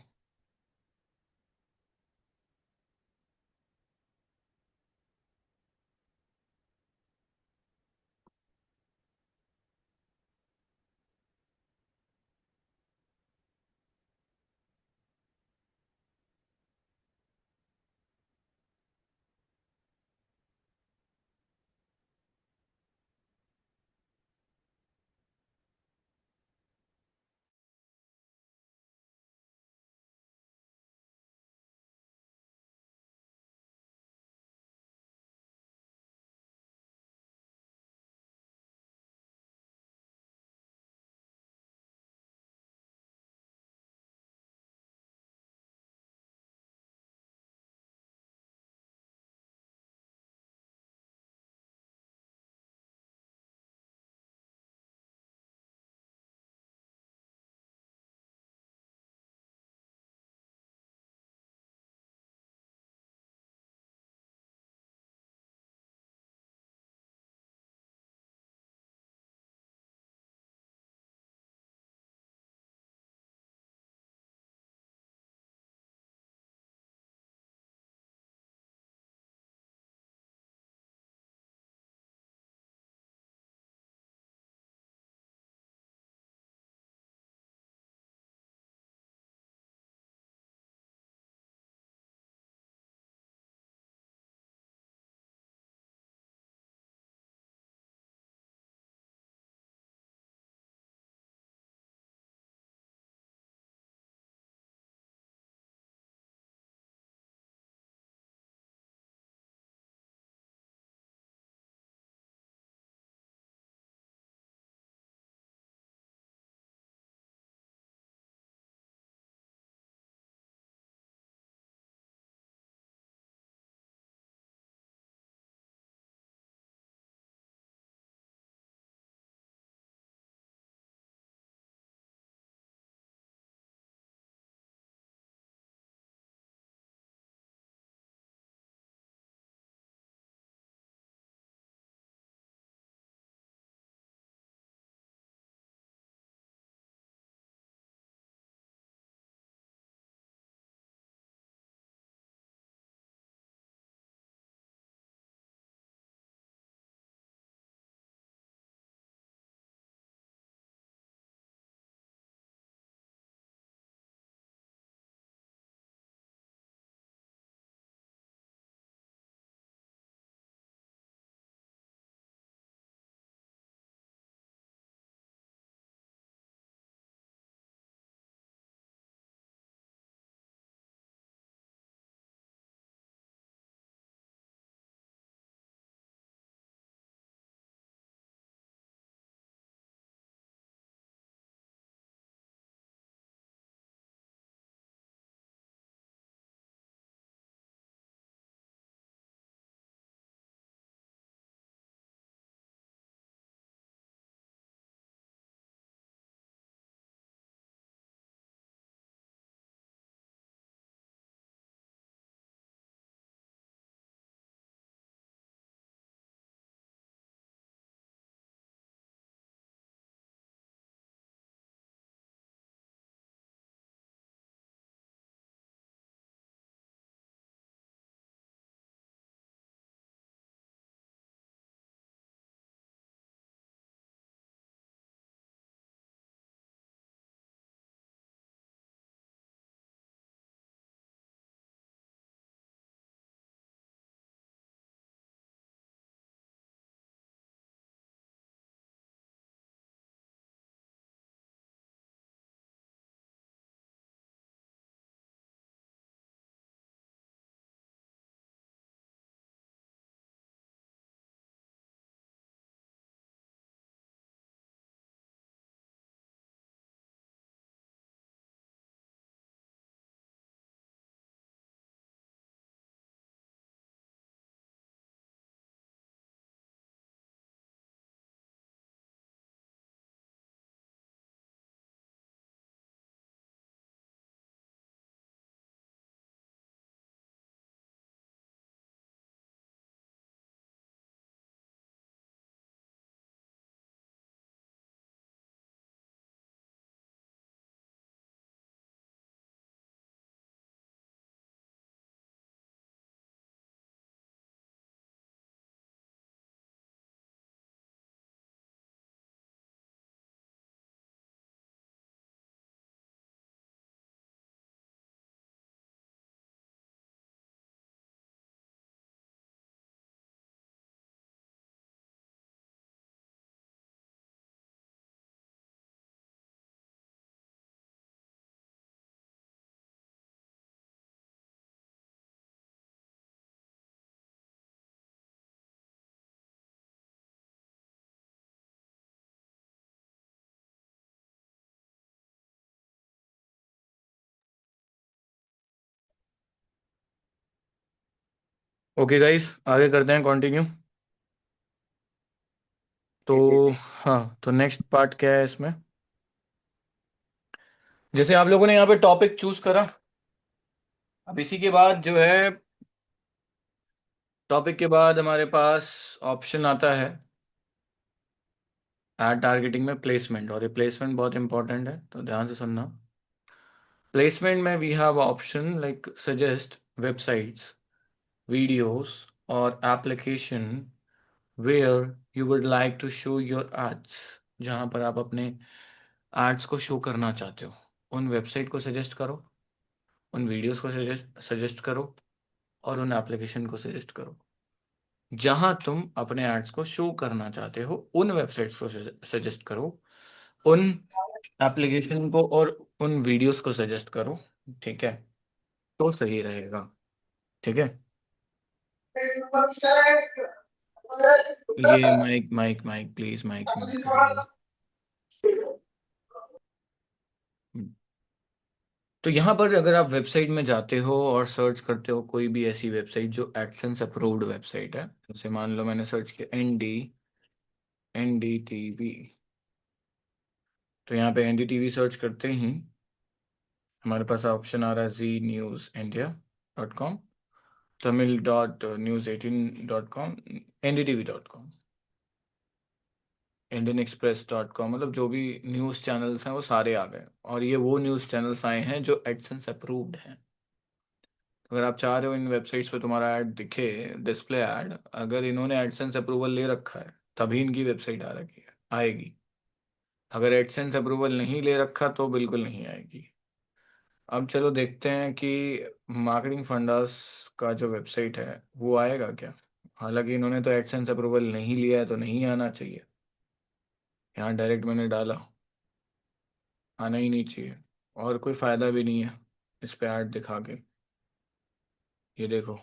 ओके गाइस, आगे करते हैं कंटिन्यू। तो ठीक है जी। हाँ, तो नेक्स्ट पार्ट क्या है इसमें? जैसे आप लोगों ने यहाँ पे टॉपिक चूज करा, अब इसी के बाद जो है, टॉपिक के बाद हमारे पास ऑप्शन आता है एड टारगेटिंग में प्लेसमेंट, और ये प्लेसमेंट बहुत इंपॉर्टेंट है, तो ध्यान से सुनना। प्लेसमेंट में we have option like suggest websites, videos और application where you would like to show your ads, जहाँ पर आप अपने एड्स को शो करना चाहते हो, उन वेबसाइट को सजेस्ट करो, उन वीडियोस को सजेस्ट करो, और उन एप्लीकेशन को सजेस्ट करो जहां तुम अपने एड्स को शो करना चाहते हो। उन वेबसाइट्स को सजेस्ट करो, उन एप्लीकेशन को और उन वीडियोस को सजेस्ट करो, ठीक है? तो सही रहेगा, ठीक है? ये mic mic mic please mic mute करिए। तो यहाँ पर अगर आप वेबसाइट में जाते हो और सर्च करते हो कोई भी ऐसी वेबसाइट जो एडसेंस अप्रूव्ड वेबसाइट है, जैसे मान लो मैंने सर्च किया एनडीटीवी, तो यहाँ पे एनडीटीवी सर्च करते ही हमारे पास ऑप्शन आ रहा है ZNewsIndia.com, tamil.news18.com, NDTV.com, IndianExpress.com, मतलब जो भी न्यूज़ चैनल्स हैं वो सारे आ गए, और ये वो न्यूज़ चैनल्स आए हैं जो एडसेंस अप्रूव्ड हैं। अगर आप चाह रहे हो इन वेबसाइट्स पे तुम्हारा ऐड दिखे, डिस्प्ले ऐड, अगर इन्होंने एडसेंस अप्रूवल ले रखा है तभी इनकी वेबसाइट आ रखी है, आएगी। अगर एडसेंस अप्रूवल नहीं ले रखा तो बिल्कुल नहीं आएगी। अब चलो देखते हैं कि मार्केटिंग फंडास का जो वेबसाइट है वो आएगा क्या। हालांकि इन्होंने तो एडसेंस अप्रूवल नहीं लिया है तो नहीं आना चाहिए, यहाँ डायरेक्ट मैंने डाला, आना ही नहीं चाहिए, और कोई फ़ायदा भी नहीं है इस पे ऐड दिखा के। ये देखो,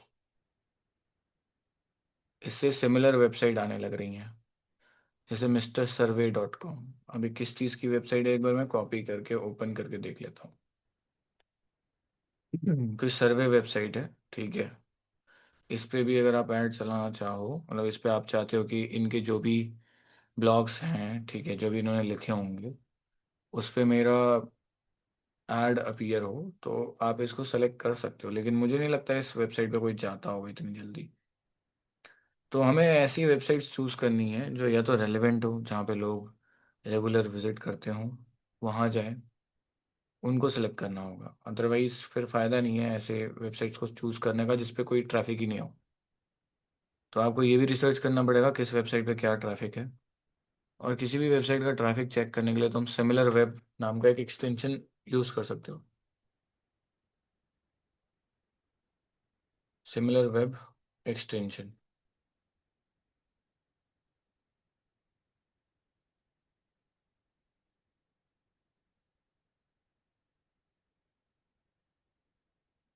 इससे सिमिलर वेबसाइट आने लग रही हैं, जैसे MrSurvey.com। अभी किस चीज़ की वेबसाइट है, एक बार मैं कॉपी करके ओपन करके देख लेता हूँ। कोई सर्वे वेबसाइट है, ठीक है? इस पे भी अगर आप ऐड चलाना चाहो, मतलब इस पे आप चाहते हो कि इनके जो भी ब्लॉग्स हैं, ठीक है, जो भी इन्होंने लिखे होंगे उस पे मेरा ऐड अपीयर हो, तो आप इसको सेलेक्ट कर सकते हो, लेकिन मुझे नहीं लगता इस वेबसाइट पे कोई जाता होगा इतनी जल्दी। तो हमें ऐसी वेबसाइट्स चूज़ करनी है जो या तो रेलेवेंट हो, जहाँ पे लोग रेगुलर विजिट करते हों, वहाँ जाएं, उनको सेलेक्ट करना होगा। अदरवाइज फिर फ़ायदा नहीं है ऐसे वेबसाइट्स को चूज़ करने का जिस पे कोई ट्रैफिक ही नहीं हो। तो आपको ये भी रिसर्च करना पड़ेगा किस वेबसाइट पे क्या ट्रैफिक है, और किसी भी वेबसाइट का ट्रैफिक चेक करने के लिए तुम सिमिलर वेब नाम का एक एक्सटेंशन यूज़ कर सकते हो। सिमिलर वेब एक्सटेंशन,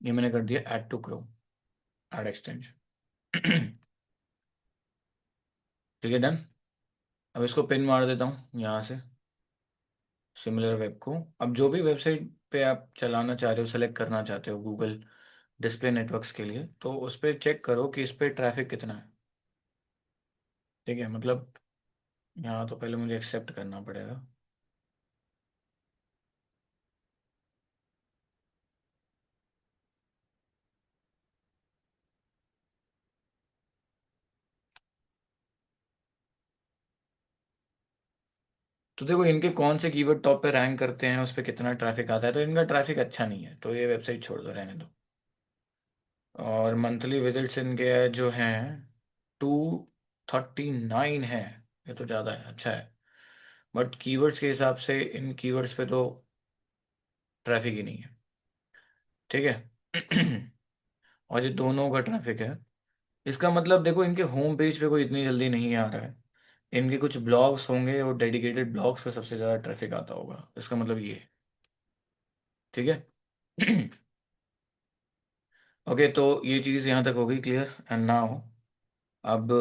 ये मैंने कर दिया add to Chrome, add extension. ठीक है, डन। अब इसको पिन मार देता हूँ यहाँ से, सिमिलर वेब को। अब जो भी वेबसाइट पे आप चलाना चाह रहे हो, सेलेक्ट करना चाहते हो गूगल डिस्प्ले नेटवर्क्स के लिए, तो उस पर चेक करो कि इस पर ट्रैफिक कितना है, ठीक है? मतलब यहाँ तो पहले मुझे एक्सेप्ट करना पड़ेगा। तो देखो इनके कौन से कीवर्ड टॉप पे रैंक करते हैं, उस पर कितना ट्रैफिक आता है, तो इनका ट्रैफिक अच्छा नहीं है, तो ये वेबसाइट छोड़ दो, रहने दो। और मंथली विजिट्स इनके जो हैं 239 है, ये तो ज़्यादा है, अच्छा है, बट कीवर्ड्स के हिसाब से इन कीवर्ड्स पे तो ट्रैफिक ही नहीं है, ठीक है? और ये दोनों का ट्रैफिक है, इसका मतलब देखो इनके होम पेज पे कोई इतनी जल्दी नहीं आ रहा है, इनके कुछ ब्लॉग्स होंगे और डेडिकेटेड ब्लॉग्स पे सबसे ज़्यादा ट्रैफिक आता होगा, इसका मतलब ये है, ठीक है? ओके, तो ये चीज़ यहाँ तक होगी क्लियर। एंड नाउ अब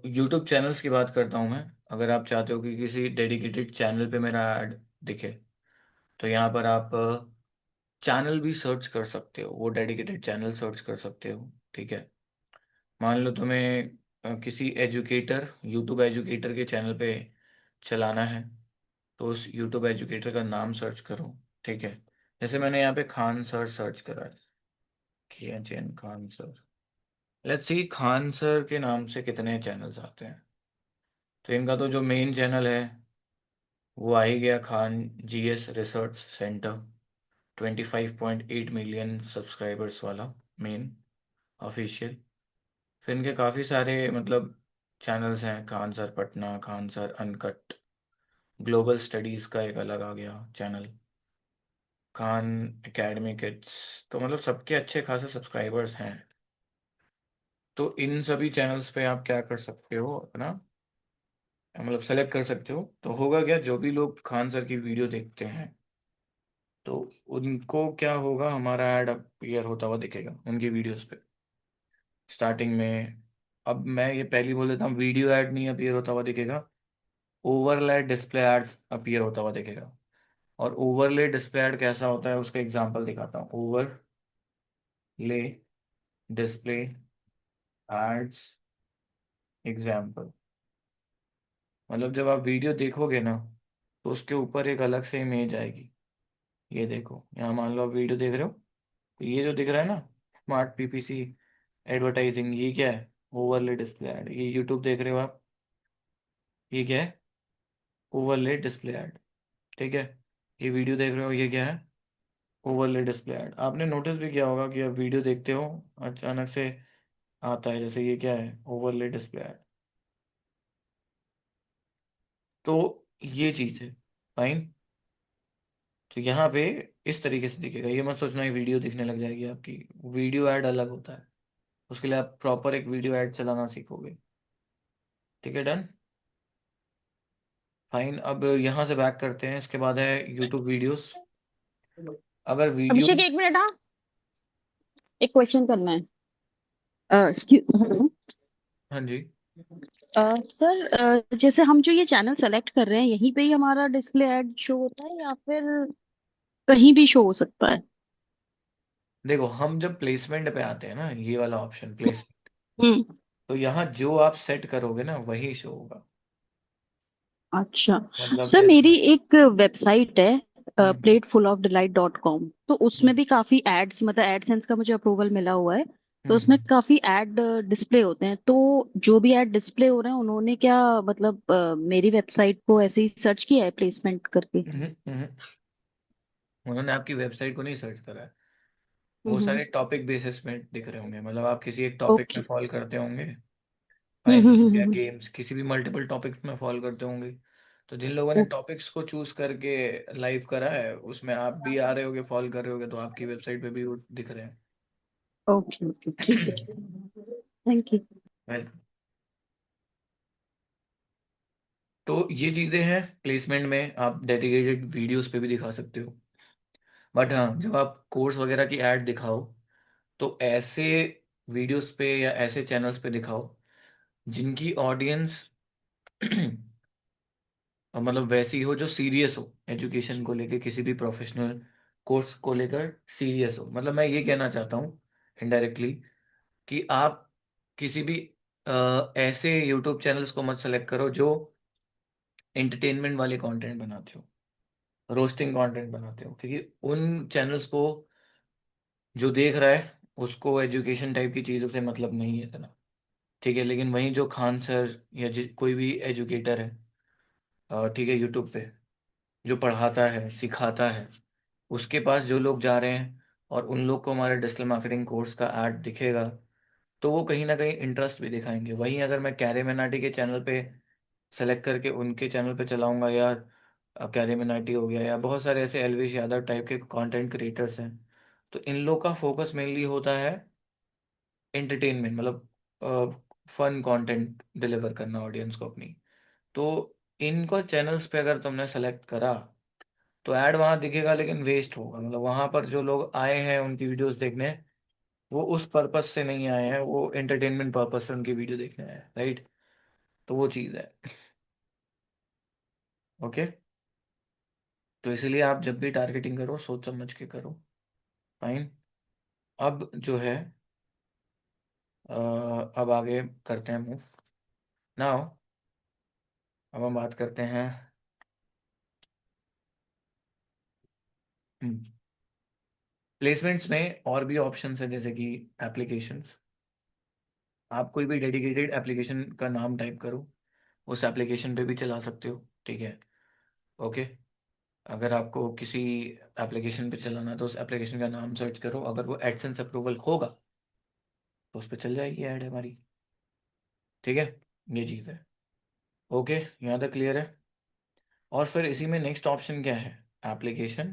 यूट्यूब चैनल्स की बात करता हूँ मैं। अगर आप चाहते हो कि किसी डेडिकेटेड चैनल पे मेरा ऐड दिखे, तो यहाँ पर आप चैनल भी सर्च कर सकते हो, वो डेडिकेटेड चैनल सर्च कर सकते हो। ठीक है, मान लो तुम्हें किसी एजुकेटर, यूट्यूब एजुकेटर के चैनल पे चलाना है, तो उस यूट्यूब एजुकेटर का नाम सर्च करो। ठीक है, जैसे मैंने यहाँ पे खान सर सर्च करा है, किया चैन Khan sir. Let's see Khan sir के नाम से कितने चैनल्स आते हैं। तो इनका तो जो मेन चैनल है वो आ ही गया, Khan GS research centre, 25.8 million subscribers वाला मेन ऑफिशियल। फिर इनके काफ़ी सारे मतलब चैनल्स हैं, Khan sir Patna, Khan sir uncut, global studies का एक अलग आ गया चैनल, खान एकेडमी किड्स। तो मतलब सबके अच्छे खासे सब्सक्राइबर्स हैं। तो इन सभी चैनल्स पे आप क्या कर सकते हो, अपना मतलब सेलेक्ट कर सकते हो। तो होगा क्या, जो भी लोग खान सर की वीडियो देखते हैं तो उनको क्या होगा, हमारा ऐड अपीयर होता हुआ दिखेगा उनकी वीडियोस पे स्टार्टिंग में। अब मैं ये पहली बोल देता हूँ, वीडियो ऐड नहीं अपीयर होता हुआ दिखेगा, ओवरले डिस्प्ले एड्स अपीयर होता हुआ दिखेगा। और ओवरले डिस्प्ले एड कैसा होता है उसका एग्जांपल दिखाता हूँ। ओवरले डिस्प्ले एड्स एग्जांपल, मतलब जब आप वीडियो देखोगे ना तो उसके ऊपर एक अलग से इमेज आएगी। ये देखो, यहाँ मान लो आप वीडियो देख रहे हो, तो ये जो दिख रहा है ना, स्मार्ट पीपीसी एडवर्टाइजिंग, ये क्या है, ओवरले डिस्प्ले ऐड। ये यूट्यूब देख रहे हो आप, ये क्या है, ओवरले डिस्प्ले ऐड। ठीक है, ये वीडियो देख रहे हो, ये क्या है, ओवरले डिस्प्ले ऐड। आपने नोटिस भी किया होगा कि आप वीडियो देखते हो, अचानक से आता है, जैसे ये क्या है, ओवरले डिस्प्ले ऐड। तो ये चीज़ है, फाइन। तो यहाँ पे इस तरीके से दिखेगा, ये मत सोचना कि वीडियो दिखने लग जाएगी आपकी। वीडियो ऐड अलग होता है, उसके लिए आप प्रॉपर एक वीडियो ऐड चलाना सीखोगे। ठीक है, डन, फाइन। अब यहाँ से बैक करते हैं, इसके बाद है यूट्यूब वीडियोस। अगर वीडियो, अभिषेक एक मिनट, हाँ, एक क्वेश्चन करना है। हेलो हाँ जी, सर, जैसे हम जो ये चैनल सेलेक्ट कर रहे हैं यहीं पे ही हमारा डिस्प्ले ऐड शो होता है या फिर कहीं भी शो हो सकता है? देखो हम जब प्लेसमेंट पे आते हैं ना, ये वाला ऑप्शन प्लेस, हम्म। तो यहाँ जो आप सेट करोगे ना वही शो होगा। अच्छा। मतलब सर जैसे, मेरी एक वेबसाइट है, हम्म platefulofdelight.com, तो उसमें हम्म भी काफी एड्स, मतलब एडसेंस का मुझे अप्रूवल मिला हुआ है। तो उसमें हम्म काफी एड डिस्प्ले होते हैं, तो जो भी एड डिस्प्ले हो रहे हैं उन्होंने क्या मतलब मेरी वेबसाइट को ऐसे ही सर्च किया है प्लेसमेंट करके? हम्म हम्म, हम्म। उन्होंने आपकी वेबसाइट को नहीं सर्च करा है, वो हम्म। सारे टॉपिक बेसिस में दिख रहे होंगे। मतलब आप किसी एक टॉपिक में ओके। फॉलो करते होंगे, हम्म हम्म फाइनेंस हम्म या हम्म, गेम्स, किसी भी मल्टीपल टॉपिक्स में फॉलो करते होंगे। तो जिन लोगों ने टॉपिक्स को चूज करके लाइव करा है, उसमें आप भी आ रहे होगे, फॉलो कर रहे होगे, तो आपकी वेबसाइट पे भी वो दिख रहे ओके ओके, ठीक है, हैं। Thank you. वेलकम। तो ये चीजें हैं, प्लेसमेंट में आप डेडिकेटेड वीडियोस पे भी दिखा सकते हो। बट हाँ, जब आप कोर्स वगैरह की ऐड दिखाओ तो ऐसे वीडियोस पे या ऐसे चैनल्स पे दिखाओ जिनकी ऑडियंस मतलब वैसी हो, जो सीरियस हो एजुकेशन को लेके, किसी भी प्रोफेशनल कोर्स को लेकर सीरियस हो। मतलब मैं ये कहना चाहता हूँ इनडायरेक्टली कि आप किसी भी ऐसे यूट्यूब चैनल्स को मत सेलेक्ट करो जो एंटरटेनमेंट वाले कंटेंट बनाते हो, रोस्टिंग कंटेंट बनाते हो, क्योंकि उन चैनल्स को जो देख रहा है उसको एजुकेशन टाइप की चीज़ों से मतलब नहीं है इतना। ठीक है, लेकिन वहीं जो खान सर या कोई भी एजुकेटर है, ठीक है, यूट्यूब पे जो पढ़ाता है सिखाता है, उसके पास जो लोग जा रहे हैं और उन लोग को हमारे डिजिटल मार्केटिंग कोर्स का ऐड दिखेगा, तो वो कहीं ना कहीं इंटरेस्ट भी दिखाएंगे। वहीं अगर मैं कैरे मनाटी के चैनल पे सेलेक्ट करके उनके चैनल पे चलाऊंगा, या कैरे मनाटी हो गया, या बहुत सारे ऐसे एलविश यादव टाइप के कंटेंट क्रिएटर्स हैं, तो इन लोग का फोकस मेनली होता है एंटरटेनमेंट, मतलब फन कंटेंट डिलीवर करना ऑडियंस को अपनी। तो इनको चैनल्स पे अगर तुमने सेलेक्ट करा तो ऐड वहां दिखेगा, लेकिन वेस्ट होगा। मतलब वहां पर जो लोग आए हैं उनकी वीडियोस देखने, वो उस पर्पस से नहीं आए हैं, वो एंटरटेनमेंट पर्पस से उनकी वीडियो देखने आए हैं, राइट। तो वो चीज़ है। ओके, तो इसलिए आप जब भी टारगेटिंग करो सोच समझ के करो। फाइन। अब जो है अब आगे करते हैं मूव। नाउ अब हम बात करते हैं प्लेसमेंट्स में और भी ऑप्शंस है, जैसे कि एप्लीकेशंस। आप कोई भी डेडिकेटेड एप्लीकेशन का नाम टाइप करो, उस एप्लीकेशन पे भी चला सकते हो, ठीक है। ओके। अगर आपको किसी एप्लीकेशन पे चलाना है तो उस एप्लीकेशन का नाम सर्च करो, अगर वो एडसेंस अप्रूवल होगा तो उस पर चल जाएगी ऐड हमारी, ठीक है। ये चीज़ है। ओके, यहाँ तक क्लियर है। और फिर इसी में नेक्स्ट ऑप्शन क्या है, एप्लीकेशन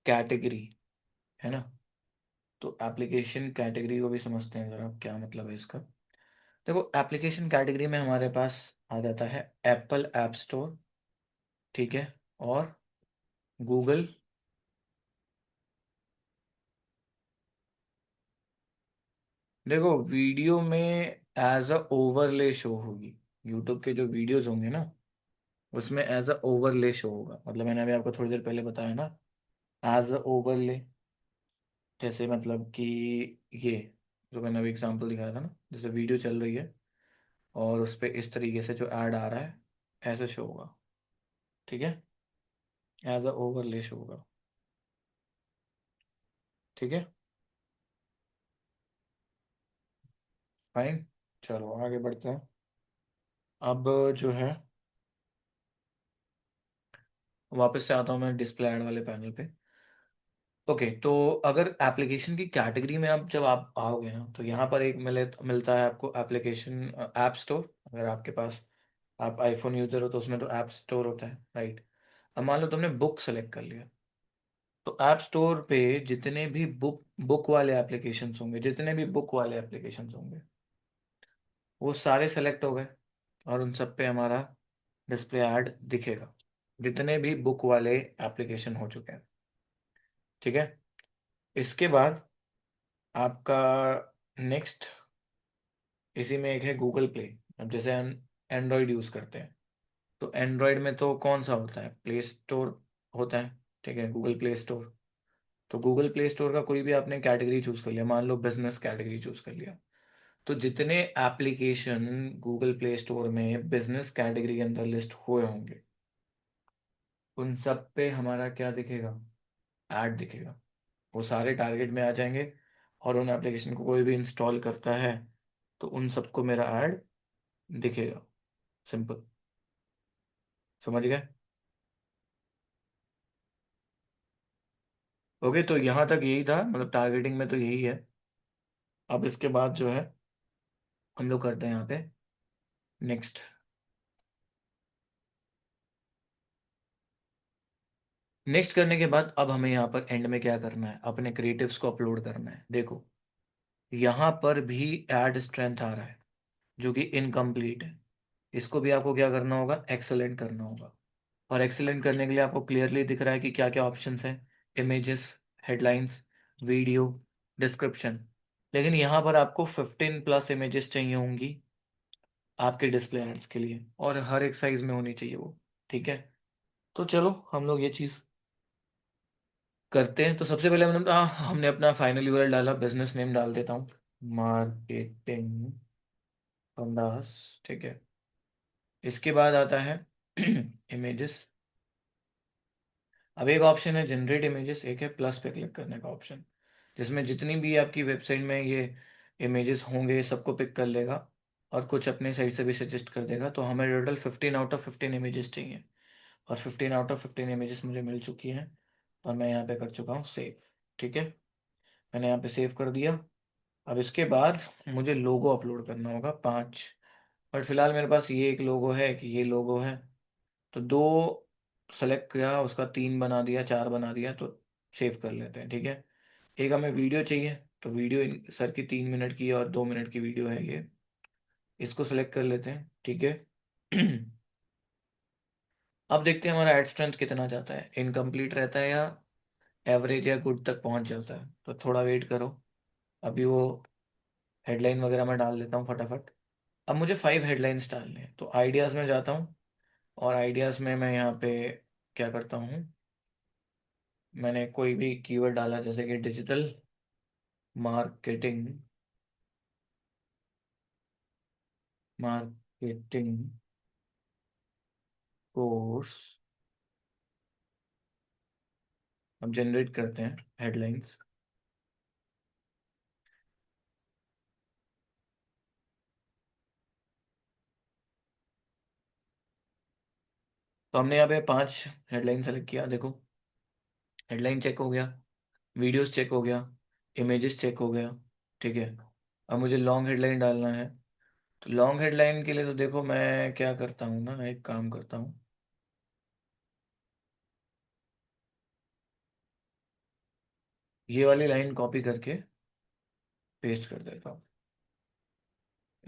कैटेगरी, है ना। तो एप्लीकेशन कैटेगरी को भी समझते हैं ज़रा, क्या मतलब है इसका। देखो, एप्लीकेशन कैटेगरी में हमारे पास आ जाता है एप्पल ऐप स्टोर, ठीक है, और गूगल। देखो, वीडियो में एज अ ओवरले शो होगी, यूट्यूब के जो वीडियोस होंगे ना, उसमें एज अ ओवरले शो होगा। मतलब मैंने अभी आपको थोड़ी देर पहले बताया ना, एज अ ओवरले। जैसे मतलब कि ये जो मैंने अभी एग्जांपल दिखाया था ना, जैसे वीडियो चल रही है और उस पर इस तरीके से जो ऐड आ रहा है, ऐसे शो होगा, ठीक है। एज अ ओवरले शो होगा, ठीक है। फाइन। चलो आगे बढ़ते हैं। अब जो है वापस से आता हूँ मैं डिस्प्ले ऐड वाले पैनल पे। ओके, तो अगर एप्लीकेशन की कैटेगरी में अब जब आप आओगे ना, तो यहाँ पर एक मिलता है आपको एप्लीकेशन ऐप स्टोर। अगर आपके पास आप आईफोन यूजर हो तो उसमें तो ऐप स्टोर होता है, राइट। अब मान लो तुमने बुक सेलेक्ट कर लिया, तो ऐप स्टोर पे जितने भी बुक बुक वाले एप्लीकेशंस होंगे, जितने भी बुक वाले एप्लीकेशंस होंगे, वो सारे सेलेक्ट हो गए और उन सब पे हमारा डिस्प्ले ऐड दिखेगा, जितने भी बुक वाले एप्लीकेशन हो चुके हैं, ठीक है। इसके बाद आपका नेक्स्ट इसी में एक है गूगल प्ले। अब जैसे हम एंड्रॉयड यूज़ करते हैं, तो एंड्रॉयड में तो कौन सा होता है, प्ले स्टोर होता है, ठीक है, गूगल प्ले स्टोर। तो गूगल प्ले स्टोर का कोई भी आपने कैटेगरी चूज कर लिया, मान लो बिजनेस कैटेगरी चूज कर लिया, तो जितने एप्लीकेशन गूगल प्ले स्टोर में बिजनेस कैटेगरी के अंदर लिस्ट हुए होंगे, उन सब पे हमारा क्या दिखेगा, ऐड दिखेगा। वो सारे टारगेट में आ जाएंगे, और उन एप्लीकेशन को कोई भी इंस्टॉल करता है तो उन सबको मेरा ऐड दिखेगा। सिंपल, समझ गए। ओके, तो यहाँ तक यही था, मतलब टारगेटिंग में तो यही है। अब इसके बाद जो है हम लोग करते हैं यहाँ पे नेक्स्ट। नेक्स्ट करने के बाद अब हमें यहाँ पर एंड में क्या करना है, अपने क्रिएटिव्स को अपलोड करना है। देखो, यहाँ पर भी ऐड स्ट्रेंथ आ रहा है जो कि इनकम्प्लीट है। इसको भी आपको क्या करना होगा, एक्सेलेंट करना होगा। और एक्सेलेंट करने के लिए आपको क्लियरली दिख रहा है कि क्या क्या ऑप्शंस हैं, इमेजेस, हेडलाइंस, वीडियो, डिस्क्रिप्शन। लेकिन यहाँ पर आपको 15+ इमेजेस चाहिए होंगी आपके डिस्प्ले एड्स के लिए, और हर एक साइज में होनी चाहिए वो, ठीक है। तो चलो हम लोग ये चीज़ करते हैं। तो सबसे पहले हमने अपना फाइनल यूआरएल डाला, बिजनेस नेम डाल देता हूँ, मार्केटिंग फंडास, ठीक है। इसके बाद आता है इमेजेस। अब एक ऑप्शन है जनरेट इमेजेस, एक है प्लस पे क्लिक करने का ऑप्शन, जिसमें जितनी भी आपकी वेबसाइट में ये इमेजेस होंगे सबको पिक कर लेगा और कुछ अपने साइड से भी सजेस्ट कर देगा। तो हमें टोटल 15/15 इमेजेस चाहिए, और 15/15 इमेजेस मुझे मिल चुकी हैं, और मैं यहाँ पे कर चुका हूँ सेव, ठीक है। मैंने यहाँ पे सेव कर दिया। अब इसके बाद मुझे लोगो अपलोड करना होगा 5। बट फिलहाल मेरे पास ये एक लोगो है कि ये लोगो है, तो 2 सेलेक्ट किया, उसका 3 बना दिया, 4 बना दिया, तो सेव कर लेते हैं, ठीक है। एक हमें वीडियो चाहिए, तो वीडियो सर की 3 मिनट की और 2 मिनट की वीडियो है ये, इसको सेलेक्ट कर लेते हैं, ठीक है। अब देखते हैं हमारा एड स्ट्रेंथ कितना जाता है, इनकम्प्लीट रहता है या एवरेज या गुड तक पहुंच जाता है। तो थोड़ा वेट करो, अभी वो हेडलाइन वगैरह मैं डाल लेता हूँ फटाफट। अब मुझे 5 हेडलाइंस डालने हैं, तो आइडियाज़ में जाता हूँ, और आइडियाज़ में मैं यहाँ पे क्या करता हूँ, मैंने कोई भी कीवर्ड डाला जैसे कि डिजिटल मार्केटिंग, मार्केटिंग कोर्स, हम जनरेट करते हैं हेडलाइंस। तो हमने यहाँ पे 5 हेडलाइन सेलेक्ट किया, देखो हेडलाइन चेक हो गया, वीडियोस चेक हो गया, इमेजेस चेक हो गया, ठीक है। अब मुझे लॉन्ग हेडलाइन डालना है, तो लॉन्ग हेडलाइन के लिए तो देखो मैं क्या करता हूँ ना, एक काम करता हूँ, ये वाली लाइन कॉपी करके पेस्ट कर देता हूँ।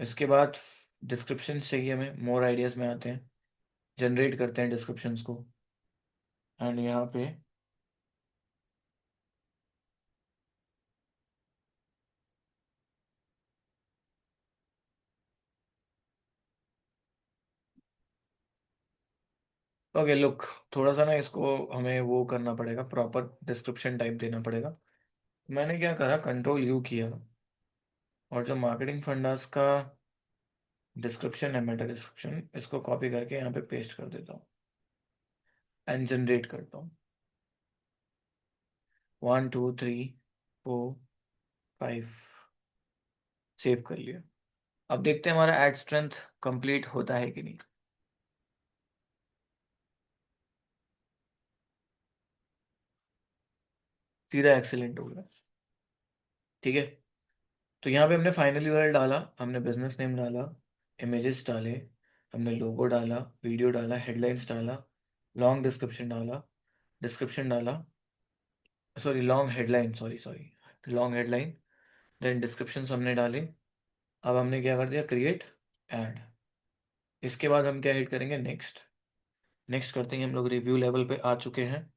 इसके बाद डिस्क्रिप्शन चाहिए हमें, मोर आइडियाज में आते हैं, जनरेट करते हैं डिस्क्रिप्शंस को, एंड यहाँ पे ओके लुक, थोड़ा सा ना इसको हमें वो करना पड़ेगा, प्रॉपर डिस्क्रिप्शन टाइप देना पड़ेगा। मैंने क्या करा, कंट्रोल यू किया, और जो मार्केटिंग फंडास का डिस्क्रिप्शन है, मेटा डिस्क्रिप्शन, इसको कॉपी करके यहाँ पे पेस्ट कर देता हूँ एंड जनरेट करता हूँ। 1 2 3 4 5, सेव कर लिया। अब देखते हैं हमारा एड स्ट्रेंथ कंप्लीट होता है कि नहीं। सीधा एक्सीलेंट हो गया, ठीक है। तो यहाँ पे हमने फाइनल यूआरएल डाला, हमने बिजनेस नेम डाला, इमेजेस डाले, हमने लोगो डाला, वीडियो डाला, हेडलाइंस डाला, लॉन्ग डिस्क्रिप्शन डाला, डिस्क्रिप्शन डाला, sorry long headline, sorry sorry long headline, then description हमने डाले। अब हमने क्या कर दिया, क्रिएट ऐड। इसके बाद हम क्या हिट करेंगे, नेक्स्ट। नेक्स्ट करते हैं, हम लोग रिव्यू लेवल पे आ चुके हैं।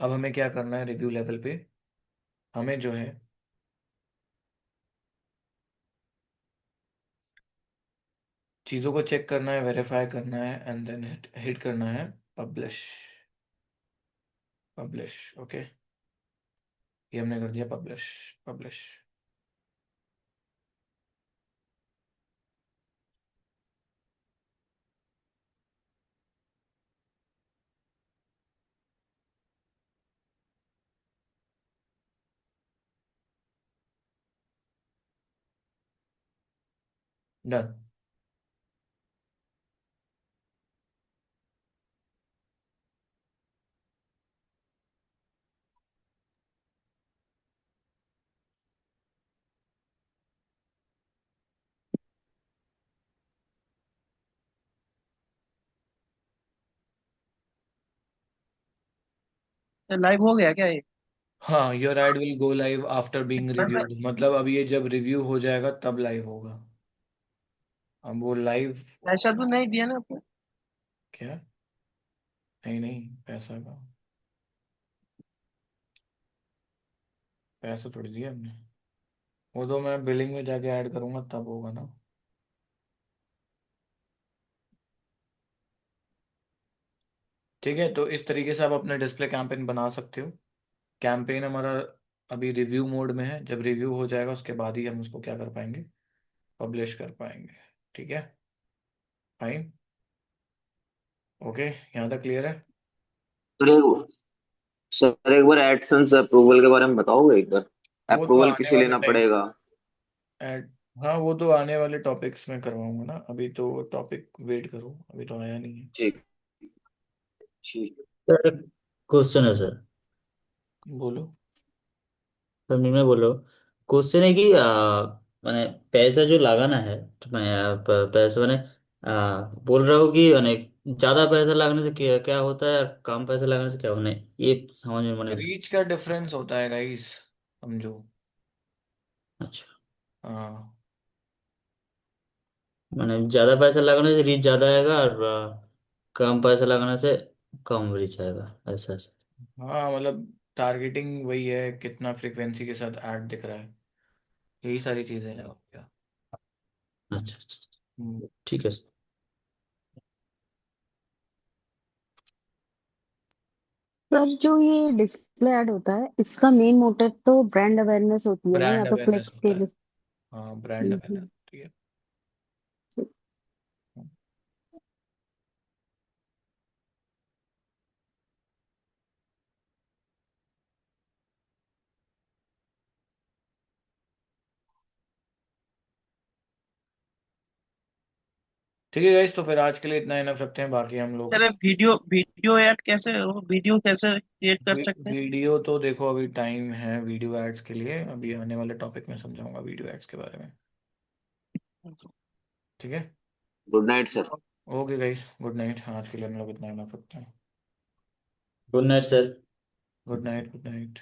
अब हमें क्या करना है, रिव्यू लेवल पे हमें जो है चीज़ों को चेक करना है, वेरीफाई करना है, एंड देन हिट करना है पब्लिश। पब्लिश, ओके, ये हमने कर दिया पब्लिश। Publish, done. लाइव हो गया क्या ये? हाँ, your add will go live after being पैसा रिव्यूड, मतलब अब ये जब रिव्यू हो जाएगा तब लाइव होगा। अब वो लाइव, पैसा तो नहीं दिया ना आपने? क्या, नहीं नहीं, पैसा का पैसा थोड़ी दिया हमने, वो तो मैं बिलिंग में जाके ऐड करूंगा तब होगा ना। ठीक है, तो इस तरीके से आप अपना डिस्प्ले कैंपेन बना सकते हो। कैंपेन हमारा अभी रिव्यू मोड में है, जब रिव्यू हो जाएगा उसके बाद ही हम उसको क्या कर पाएंगे, पब्लिश कर पाएंगे। ठीक है, फाइन, ओके, यहाँ तक क्लियर है। सर एक बार एडसेंस अप्रूवल के बारे में बताओगे एक बार? वो तो अप्रूवल आने किसे वाले लेना टाइम, पड़ेगा? एड, हाँ वो तो आने वाले टॉपिक्स में करवाऊंगा ना, अभी तो टॉपिक वेट करो, अभी तो आया नहीं है। ठीक, ठीक। सर क्वेश्चन है सर। बोलो। सर मैं बोलो, क्वेश्चन है कि मैंने पैसा जो लगाना है, तो मैं पैसा मैंने बोल रहा हूँ कि मैंने ज्यादा पैसा लगाने से क्या क्या होता है और कम पैसा लगाने से क्या होना है, ये समझ में मैंने। रीच का डिफरेंस होता है गाइस, समझो। अच्छा, हाँ, मैंने ज्यादा पैसा लगाने से रीच ज्यादा आएगा और कम पैसा लगाने से कम रीच आएगा, ऐसा ऐसा। हाँ मतलब टारगेटिंग वही है, कितना फ्रिक्वेंसी के साथ ऐड दिख रहा है, यही सारी चीजें हैं और क्या। अच्छा अच्छा, हम्म, ठीक है सर। सर जो ये डिस्प्ले ऐड होता है इसका मेन मोटिव तो ब्रांड अवेयरनेस होती है ना, या ब्रांड तो अवेयरनेस क्लिक्स होता के है। लिए। हाँ, ब्रांड अवेयरनेस हम्म, होती है। ठीक है गाइस, तो फिर आज के लिए इतना इनफ रखते हैं, बाकी हम लोग अरे वीडियो वीडियो ऐड कैसे, वो वीडियो कैसे क्रिएट कर सकते हैं? वीडियो तो देखो, अभी टाइम है वीडियो एड्स के लिए, अभी आने वाले टॉपिक में समझाऊंगा वीडियो एड्स के बारे में। ठीक है। Good night sir. Okay guys, good night, आज के लिए हम लोग इतना इनफ रखते हैं। Good night sir. Good night, good night.